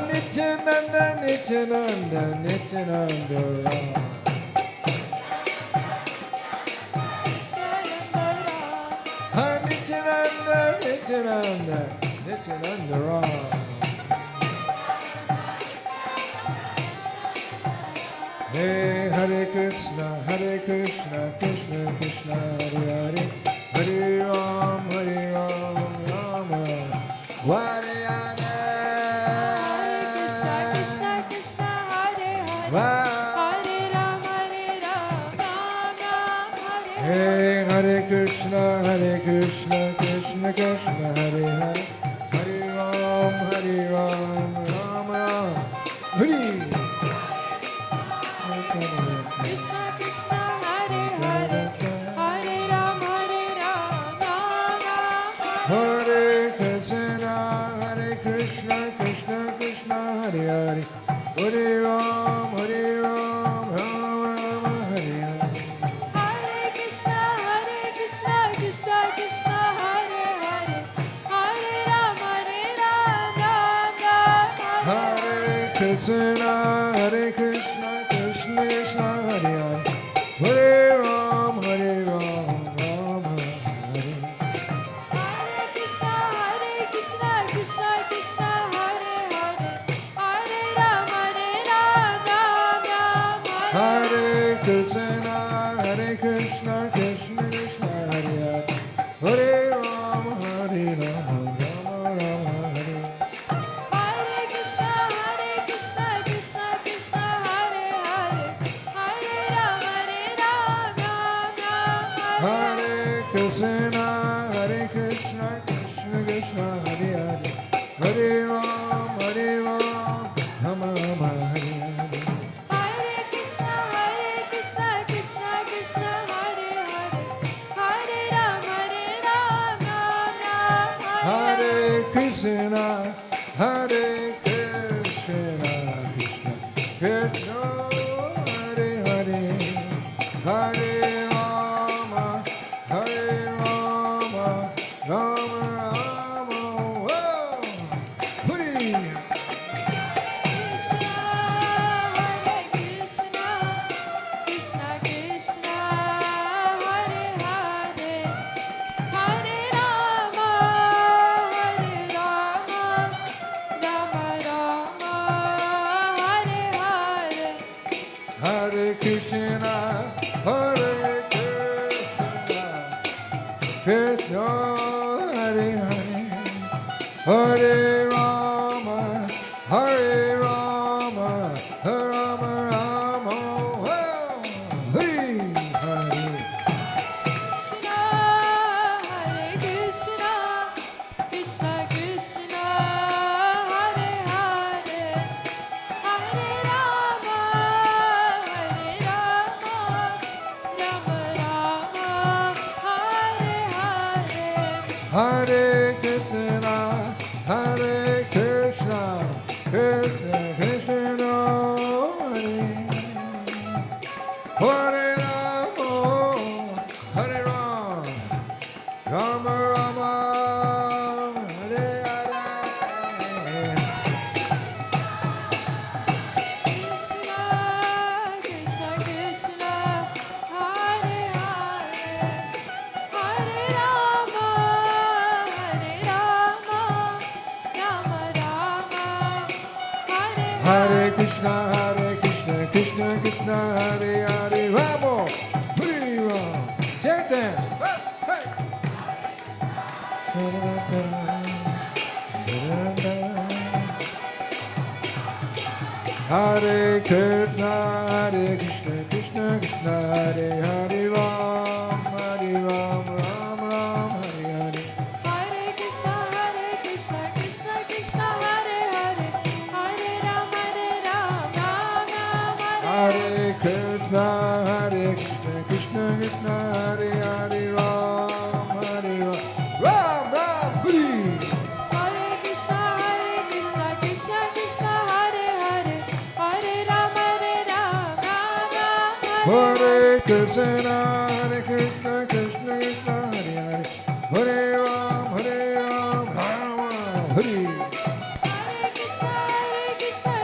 Nityananda, Nityananda, Nityananda Ram. Nityananda, Nityananda, Nityananda Ram. Hey, Hare Krishna, Krishna Krishna, Hare Hare, Hare Ram, Ram Ram. Hare Hare. Hey, Hare Krishna, Krishna Krishna, Hare Hare, Hare Ram, Ram Ram. Hare. Hare Krishna, Krishna Krishna, Hare Hare, Hare Ram, Ram Ram. Hare Hare. Hare Krishna, Krishna Krishna, Hare Hare, Hare Ram, Ram Hare. Hare Krishna, Krishna Krishna, Hare Hare, Hare Ram, Ram Hare. Hare Krishna, Krishna Krishna, Hare Hare, Hare Ram, Ram Hare. Hare Krishna, Krishna Krishna, Hare Hare, Hare Rama, Rama Rama. Whoa! Hurry! Krishna, Hare Hare Ramo, Hare Ram. Chant that. Hey. Hare Krishna, Hare Krishna, Krishna Krishna, Hare Hare Ram, Hare Ram, Ram Ram, Hare Hare. Hare Krishna, Krishna Krishna, Hare Hare, Hare Ram, Ram Ram, Hare Hare Krishna, Krishna Krishna, Hare Hare Ram, Hare Ram, Ram Ram, Hare. Hare Krishna, Krishna Krishna, Hare Hare, Hare Ram, Ram Ram, Hare Krishna, Krishna Krishna, Hare Hare, Hare Ram, Ram Ram, Hare. Hare Krishna, Krishna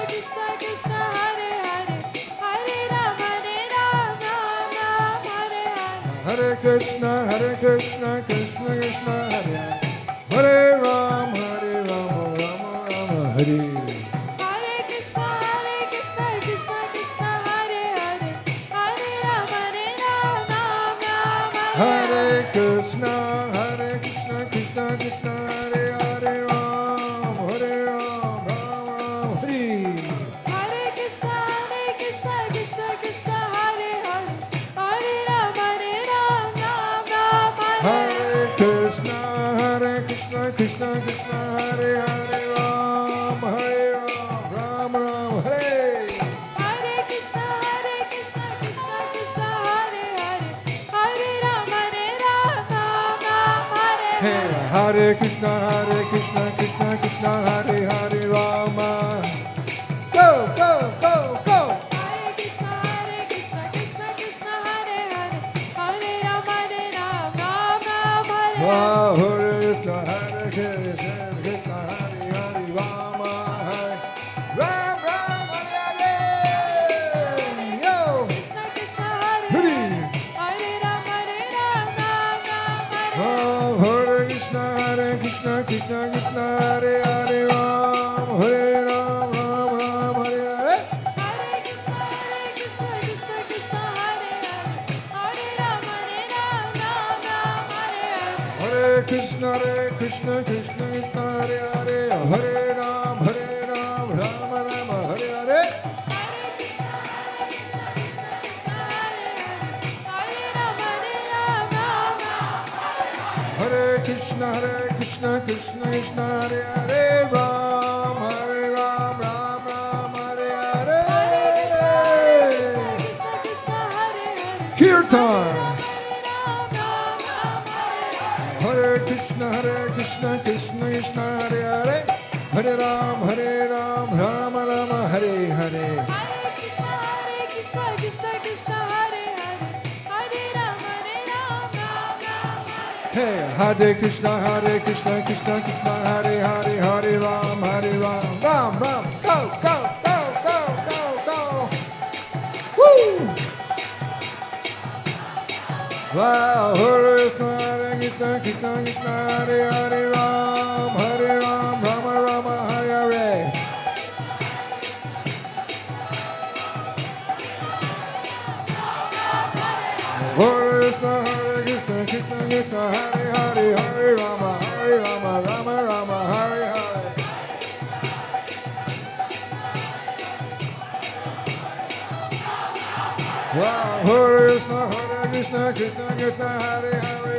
Krishna, Hare Hare, Hare Ram, Ram Ram, Hare Hare Hare. Krishna, Krishna Krishna, Hare Hare, Hare Ram, Ram Ram, Hare. Hare Krishna, Krishna Krishna, Hare Hare, Hare Ram, Ram Ram, Hare Krishna, Krishna Krishna, Hare Hare Ram, Ram Ram, Hare. Hare Krishna, Krishna Krishna, Hare Hare, Hare Ram, Ram Ram, Hare Krishna, Krishna Krishna, Hare Hare Ram, Ram Ram, Hare. Hare Krishna, Krishna Krishna, Hare Hare, Hare Ram, Ram Ram, Hey, Hare. Hare Krishna, Krishna Krishna, Hare Hare Rama. Go, go, go, go. Hare Krishna, Krishna Krishna, Hare Hare, Hare Ram, Ram Ram, Hare. Wow, Hare Krishna, Krishna Krishna, Hare Hare Rama. Hare Ram, Ram, Hare Hare. Yo. Krishna Krishna, Hare Hare. Hare, Ram, Ram Hare. Oh, Hare Krishna, Krishna Krishna, Hare Hare Ram. Hare Ram, Ram Ram, Hare Hare. Hare Krishna, Krishna Hare Hare, Hare Ram, Ram Hare. Hare Krishna, Krishna Krishna, Hare Hare, Hare Ram, Ram Ram, Hare Hare. Hare Krishna, Krishna Krishna, Hare Hare, Ram, Ram Ram, Hare Hare. Kirtan. Hare Krishna, Krishna Krishna, Hare Hare, Hare Ram, Ram Ram, Hare Hare. Hey, Hare Krishna, Krishna Krishna, Hare Hare, Hare Ram, Ram Ram, go, go, go, go, go, go. Woo! Wow, Hare Krishna, Krishna Krishna, Hare Hare Ram, Rama Rama, Hare Hare. Hare Krishna, Krishna Krishna, Hare Hare, Hare Rama, Rama Rama, Hare Hare. Wow, Hare Krishna, Krishna Krishna, Hare Hare,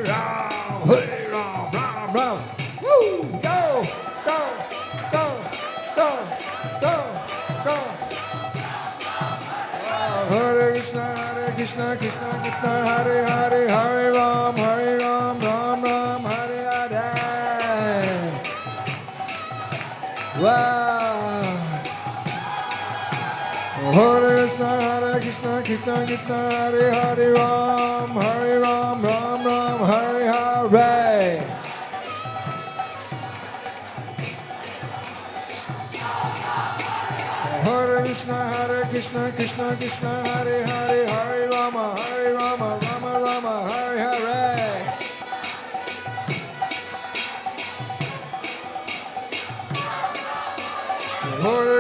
Ram, Ram, Ram. Woo! Go, go, go, go, go, go. Wow, Hare Krishna, Krishna Krishna, Hare Hare, Hare Ram, Ram Ram, Hare Hare. Wow. Hare Krishna, Krishna Krishna, Hare Hare Ram, Ram Ram, Hare Hare. Hare Krishna, Krishna Krishna, Hare Hare, Hare Rama, Rama Rama, Hare Hare. Hare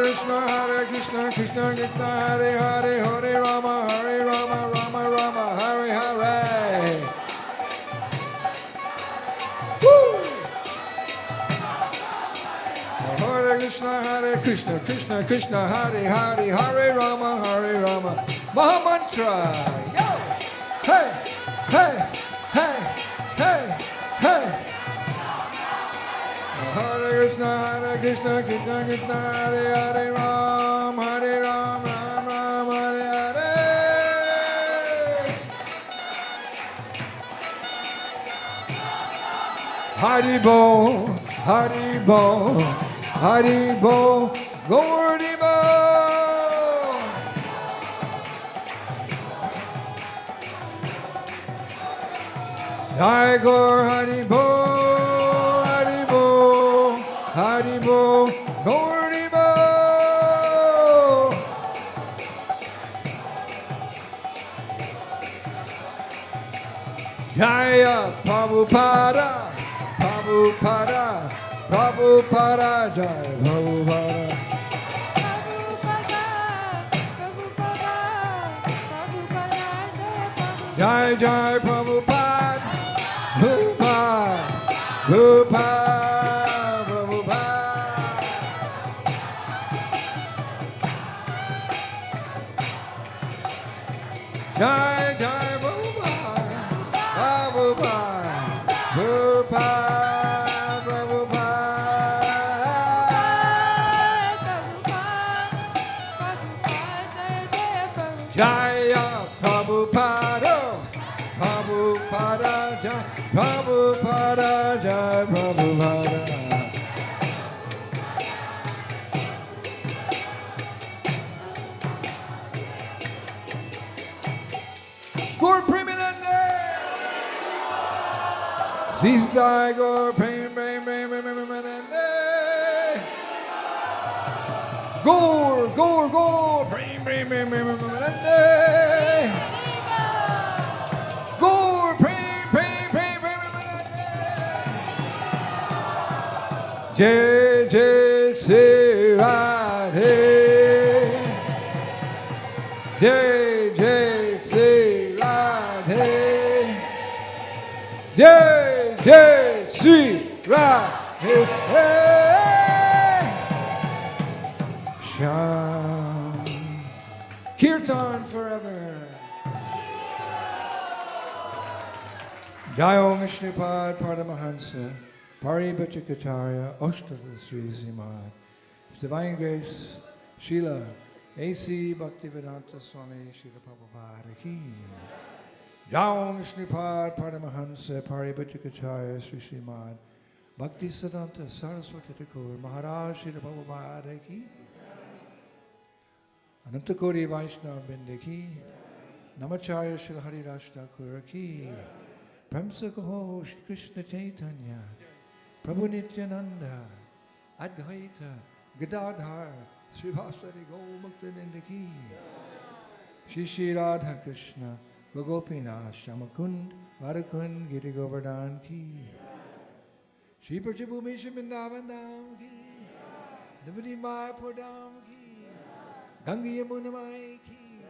Krishna, Krishna Krishna, Hare Hare, Hare Rama, Krishna Krishna Hare Hare Hare Rama Mahamantra. Yo! Hey! Hey! Hey! Hey! Hey! Hare Krishna Krishna Krishna Hare Hare Ram Ram Hare Hare. Haribo, Haribo, Haribo, Gauribo. Jai Gaur Haribo, Haribo, Haribo, Gauribo. Jaya Prabhupada. Prabhupada, Prabhupada, Jai Prabhupada. Jai Jai Prabhupada, Prabhupada, Prabhupada, Prabhupada. Jai Jai Prabhupada, Prabhupada, Prabhupada. Jaya Prabhupada, Prabhupada, Jai Prabhupada, Jai Prabhupada. Gaur Premanande. Sisdai Gaur Premanande. Gaur, Gaur, Gaur, Premanande. Gaur, Premanande. Jai Jai Sri Radhe. Jai Jai Sri Radhe. Jai Jai Sri Radhe. Sham Kirtan forever. Jayo Mishnipad Paramahansa Paribhacharya Oshtata Sri Simad. His Divine Grace Srila A.C. Bhaktivedanta Swami Srila Prabhupada Ki. Jayo Mishnipad Paramahansa Paribhacharya Sri Simad Bhakti Siddhanta Saraswati Thakur Maharaj Srila Prabhupada Ki. Anantakoti Vaishnava Binde Ki. Namacharya Srila Haridas Thakur Ki. Pramsa Kaho Shri Krishna Chaitanya Prabhu Nityananda Advaita Gadadhar Srivasari Gaumuktananda Ki. Shri Shri Radha Krishna Gopina Shamakund Varakund Giri Govardhan Ki. Shri Prajabhumi Shri Vrindavan Dham Ki. Navadi Mayapur Dham Ki. Ganga Yamuna Mai Ki.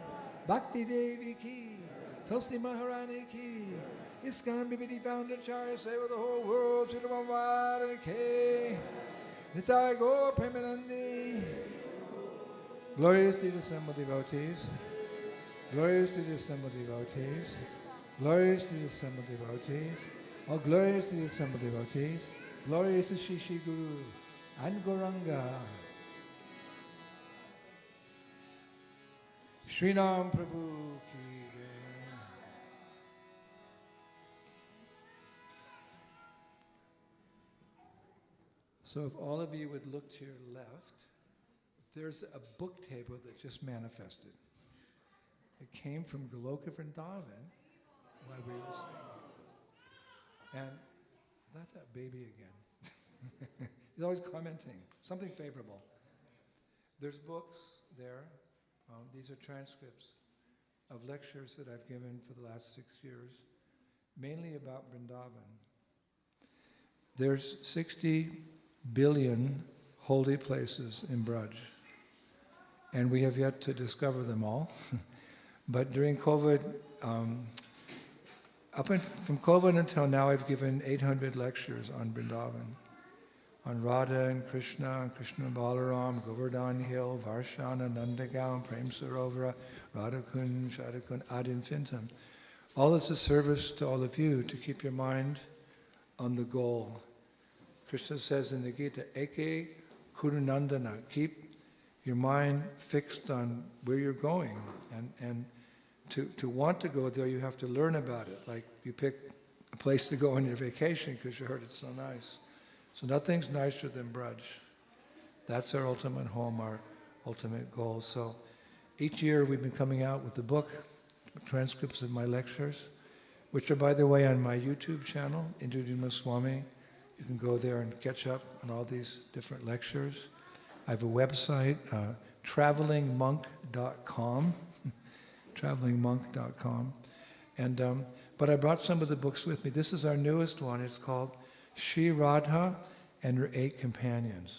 Bhakti Devi Ki. Tulsi Maharani Ki. ISKCON BBD founder Charya Seva the whole world. Srila Prabhupada Ki. Nitai Gaur Premanande. Glorious to the assembled devotees. Glorious to the assembled devotees. Glorious to the assembled devotees. Oh, glorious to the assembled devotees. Glorious to Shri Shri Guru and Gauranga. Srinam Prabhu Ki Jai. So if all of you would look to your left, there's a book table that just manifested. It came from Goloka Vrindavan while we were singing. And that's that baby again. He's always commenting, something favorable. There's books there. These are transcripts of lectures that I've given for the last 6 years, mainly about Vrindavan. There's 60 billion holy places in Braj, and we have yet to discover them all. But during COVID, from COVID until now, I've given 800 lectures on Vrindavan. on Radha and Krishna Balaram, Govardhan Hill, Varshana, Nandagaon, Prem Sarovara, Radha Kunj, ad infinitum. All is a service to all of you to keep your mind on the goal. Krishna says in the Gita, Eke Kurunandana, keep your mind fixed on where you're going. And to want to go there, you have to learn about it. Like you pick a place to go on your vacation because you heard it's so nice. So nothing's nicer than Braj. That's our ultimate home, our ultimate goal. So each year we've been coming out with the book, transcripts of my lectures, which are, by the way, on my YouTube channel, Indradyumna Swami. You can go there and catch up on all these different lectures. I have a website, travelingmonk.com, travelingmonk.com. And, but I brought some of the books with me. This is our newest one. It's called Sri Radha and Her 8 Companions.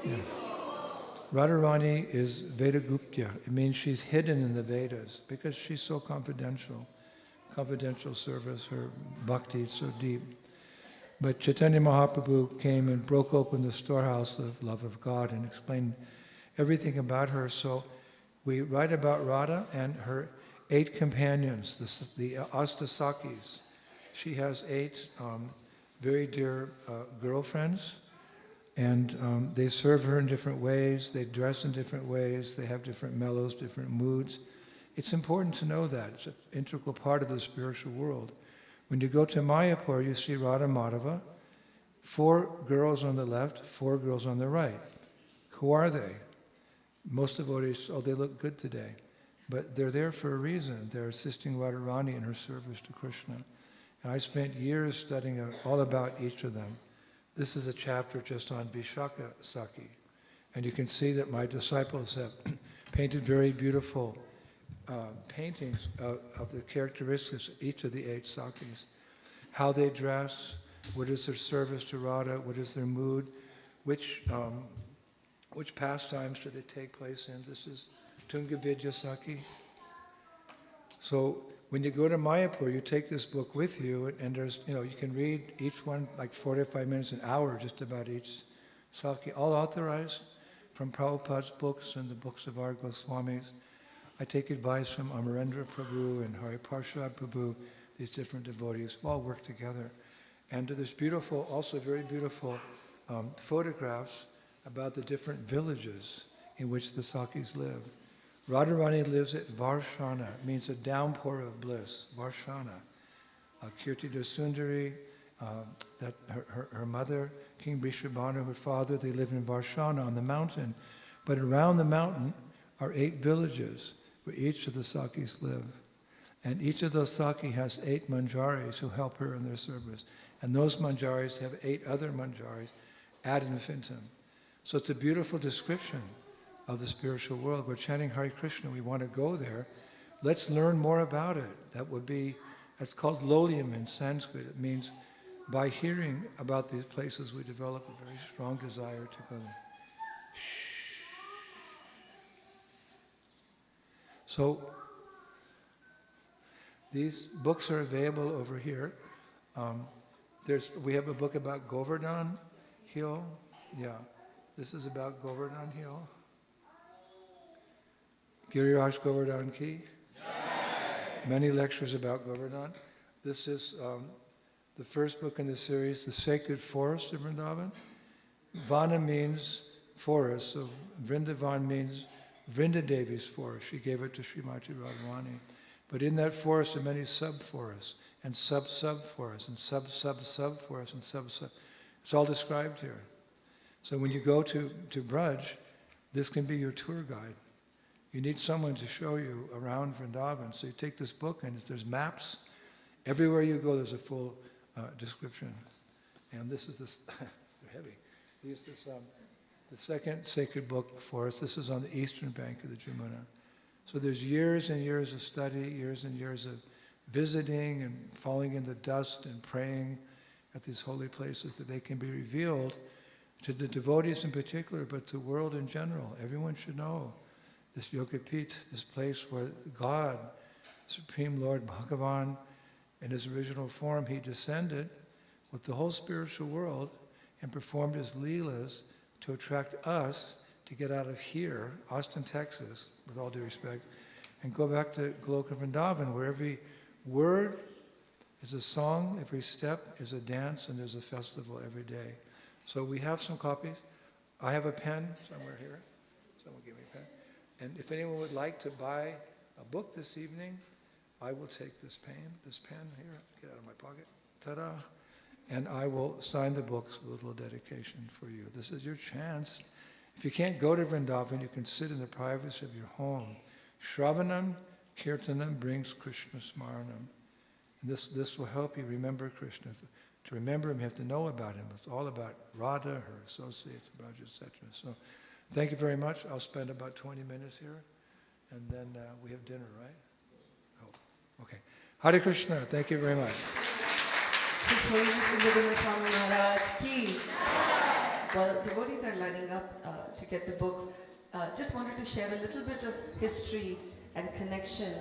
Yeah. Radharani is Vedagupta. It means she's hidden in the Vedas because she's so confidential. Confidential service, her bhakti is so deep. But Chaitanya Mahaprabhu came and broke open the storehouse of love of God and explained everything about her. So we write about Radha and her 8 companions, the Astasakis. She has 8 very dear girlfriends. And they serve her in different ways, they dress in different ways, they have different mellows, different moods. It's important to know that. It's an integral part of the spiritual world. When you go to Mayapur, you see Radha Madhava, 4 girls on the left, 4 girls on the right. Who are they? Most devotees, oh, they look good today. But they're there for a reason. They're assisting Radharani in her service to Krishna. And I spent years studying all about each of them. This is a chapter just on Vishaka Saki. And you can see that my disciples have painted very beautiful paintings of the characteristics of each of the 8 Sakis. How they dress, what is their service to Radha, what is their mood, which pastimes do they take place in. This is Tunga Vidya Saki. So when you go to Mayapur, you take this book with you, and there's, you can read each one like 45 minutes, an hour, just about each Saki, all authorized from Prabhupada's books and the books of our Goswamis. I take advice from Amarendra Prabhu and Hari Parshad Prabhu, these different devotees, all work together. And there's beautiful, also very beautiful photographs about the different villages in which the Sakis live. Radharani lives at Varshana, means a downpour of bliss, Varshana. Kirtida Sundari, that her mother, King Vrishabhanu, her father, they live in Varshana on the mountain. But around the mountain are 8 villages where each of the Sakis live. And each of those Saki has 8 manjaris who help her in their service. And those manjaris have 8 other manjaris ad infinitum. So it's a beautiful description of the spiritual world. We're chanting Hare Krishna, we want to go there. Let's learn more about it. That would be, it's called lolium in Sanskrit. It means by hearing about these places we develop a very strong desire to go there. So these books are available over here. We have a book about Govardhan Hill. Yeah, this is about Govardhan Hill. Giriraj Govardhan Ki. Many lectures about Govardhan. This is the first book in the series, The Sacred Forest of Vrindavan. Vana means forest, so Vrindavan means Vrindadevi's forest. She gave it to Srimati Radharani. But in that forest are many sub-forests, and sub-sub-forests, and sub-sub-sub-forests, and sub-sub. It's all described here. So when you go to Braj, this can be your tour guide. You need someone to show you around Vrindavan. So you take this book and there's maps. Everywhere you go there's a full description. And this is this, they're heavy. This is the second sacred book for us. This is on the eastern bank of the Jamuna. So there's years and years of study, years and years of visiting and falling in the dust and praying at these holy places that they can be revealed to the devotees in particular, but to the world in general. Everyone should know this Yogapith, this place where God, Supreme Lord Bhagavan, in his original form, he descended with the whole spiritual world and performed his leelas to attract us to get out of here, Austin, Texas, with all due respect, and go back to Goloka Vrindavan, where every word is a song, every step is a dance, and there's a festival every day. So we have some copies. I have a pen somewhere here. Someone give me a pen. And if anyone would like to buy a book this evening, I will take this pen here, get out of my pocket, ta-da, and I will sign the books with a little dedication for you. This is your chance. If you can't go to Vrindavan, you can sit in the privacy of your home. Shravanam, Kirtanam brings Krishna Smaranam. And this will help you remember Krishna. To remember him, you have to know about him. It's all about Radha, her associates, Braj, etc. So thank you very much. I'll spend about 20 minutes here, and then we have dinner, right? Oh, okay. Hare Krishna. Thank you very much. His Holiness Indradyumna Swami Maharaj ki. While devotees are lining up to get the books, just wanted to share a little bit of history and connection